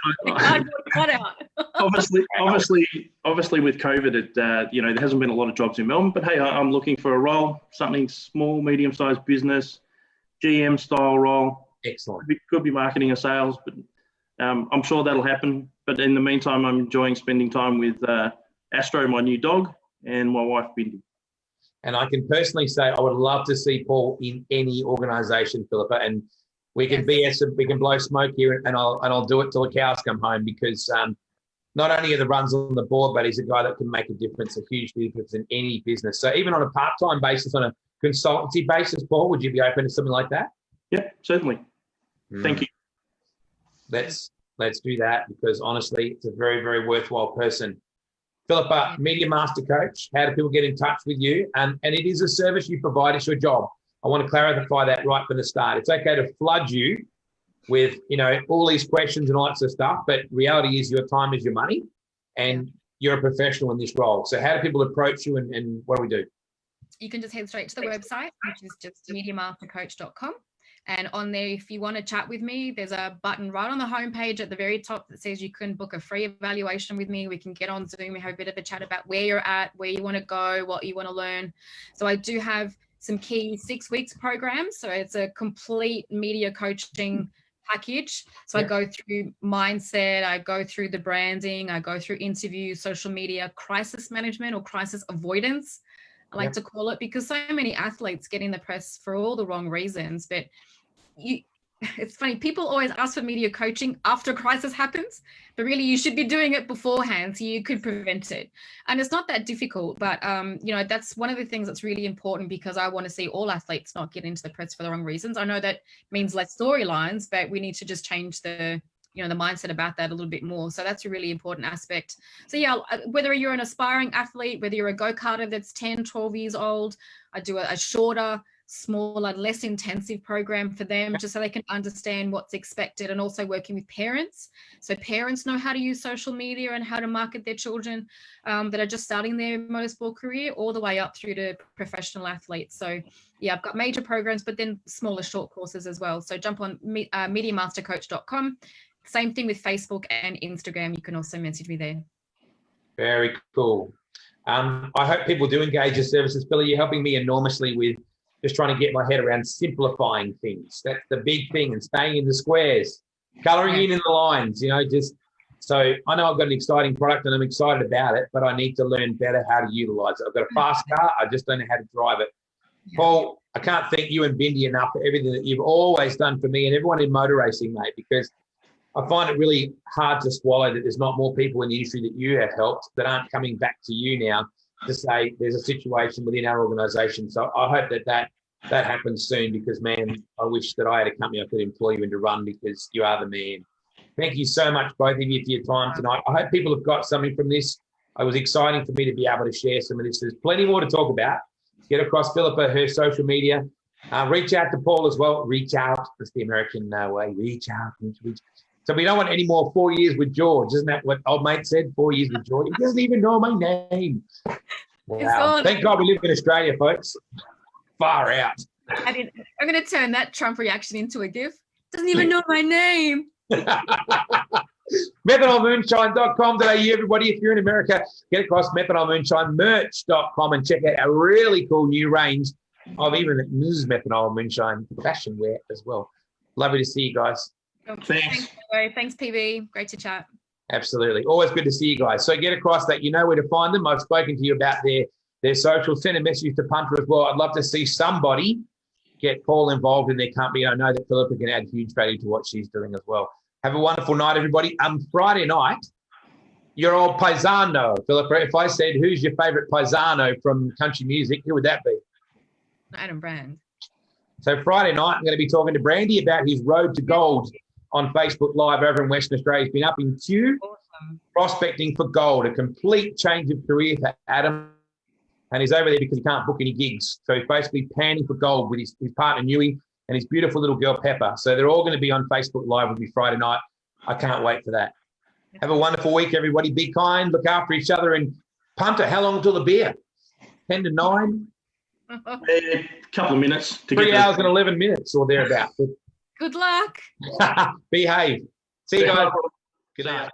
obviously, with COVID, there hasn't been a lot of jobs in Melbourne. But hey, I'm looking for a role, something small, medium-sized business, GM style role. Excellent. Could be marketing or sales, but I'm sure that'll happen. But in the meantime, I'm enjoying spending time with Astro, my new dog, and my wife, Bindi. And I can personally say I would love to see Paul in any organisation, Filippa, and we can we can blow smoke here, and I'll do it till the cows come home, because not only are the runs on the board, but he's a guy that can make a difference, a huge difference in any business. So even on a part-time basis, on a consultancy basis, Paul, would you be open to something like that? Yeah, certainly. Thank you. Let's do that, because honestly, it's a very, very worthwhile person. Filippa, Media Master Coach, how do people get in touch with you? And it is a service you provide, it's your job. I want to clarify that right from the start. It's okay to flood you with, all these questions and all that sort of stuff, but reality is your time is your money, and you're a professional in this role. So how do people approach you, and what do we do? You can just head straight to the website, which is just mediamastercoach.com. And on there, if you want to chat with me, there's a button right on the homepage at the very top that says you can book a free evaluation with me. We can get on Zoom, we have a bit of a chat about where you're at, where you want to go, what you want to learn. So I do have some key 6 weeks programs. So it's a complete media coaching package. So I go through mindset, I go through the branding, I go through interviews, social media, crisis management or crisis avoidance, I like to call it, because so many athletes get in the press for all the wrong reasons. But it's funny, people always ask for media coaching after a crisis happens, but really you should be doing it beforehand so you could prevent it. And it's not that difficult, but that's one of the things that's really important, because I want to see all athletes not get into the press for the wrong reasons. I know that means less storylines, but we need to just change the mindset about that a little bit more. So that's a really important aspect. So whether you're an aspiring athlete, whether you're a go-karter that's 10, 12 years old, I do a shorter, smaller, less intensive program for them, just so they can understand what's expected, and also working with parents. So parents know how to use social media and how to market their children that are just starting their motorsport career, all the way up through to professional athletes. So I've got major programs, but then smaller short courses as well. So jump on mediamastercoach.com. Same thing with Facebook and Instagram. You can also message me there. Very cool. I hope people do engage your services. Billy, you're helping me enormously with just trying to get my head around simplifying things. That's the big thing, and staying in the squares, colouring in the lines, so I know I've got an exciting product and I'm excited about it, but I need to learn better how to utilise it. I've got a fast car, I just don't know how to drive it. Paul, I can't thank you and Bindi enough for everything that you've always done for me and everyone in motor racing, mate, because I find it really hard to swallow that there's not more people in the industry that you have helped that aren't coming back to you now to say there's a situation within our organisation. So I hope that happens soon, because, man, I wish that I had a company I could employ you in to run, because you are the man. Thank you so much, both of you, for your time tonight. I hope people have got something from this. It was exciting for me to be able to share some of this. There's plenty more to talk about. Get across Filippa, her social media. Reach out to Paul as well. Reach out. That's the American way. Reach out. So we don't want any more 4 years with George. Isn't that what old mate said? 4 years with George. He doesn't even know my name. Wow. Thank God we live in Australia, folks. Far out. I'm going to turn that Trump reaction into a GIF. Doesn't even know my name. methanolmoonshine.com.au, everybody. If you're in America, get across methanolmoonshinemerch.com and check out a really cool new range of even Ms. Methanol Moonshine fashion wear as well. Lovely to see you guys. Thanks. Thanks, PB. Great to chat. Absolutely. Always good to see you guys. So get across that. You know where to find them. I've spoken to you about their social. Send a message to Punter as well. I'd love to see somebody get Paul involved in their company. I know that Filippa can add huge value to what she's doing as well. Have a wonderful night, everybody. Friday night, your old paisano, Filippa. If I said, who's your favourite paisano from country music, who would that be? Adam Brand. So Friday night, I'm going to be talking to Brandy about his road to gold on Facebook Live over in Western Australia. He's been up in Kew, prospecting for gold, a complete change of career for Adam. And he's over there because he can't book any gigs. So he's basically panning for gold with his partner, Newey, and his beautiful little girl, Pepper. So they're all going to be on Facebook Live with me Friday night. I can't wait for that. Have a wonderful week, everybody. Be kind, look after each other. And Punter, how long until the beer? 10 to 9? A couple of minutes. 3 hours and 11 minutes or thereabouts. Good luck. Behave. See you guys. Good night.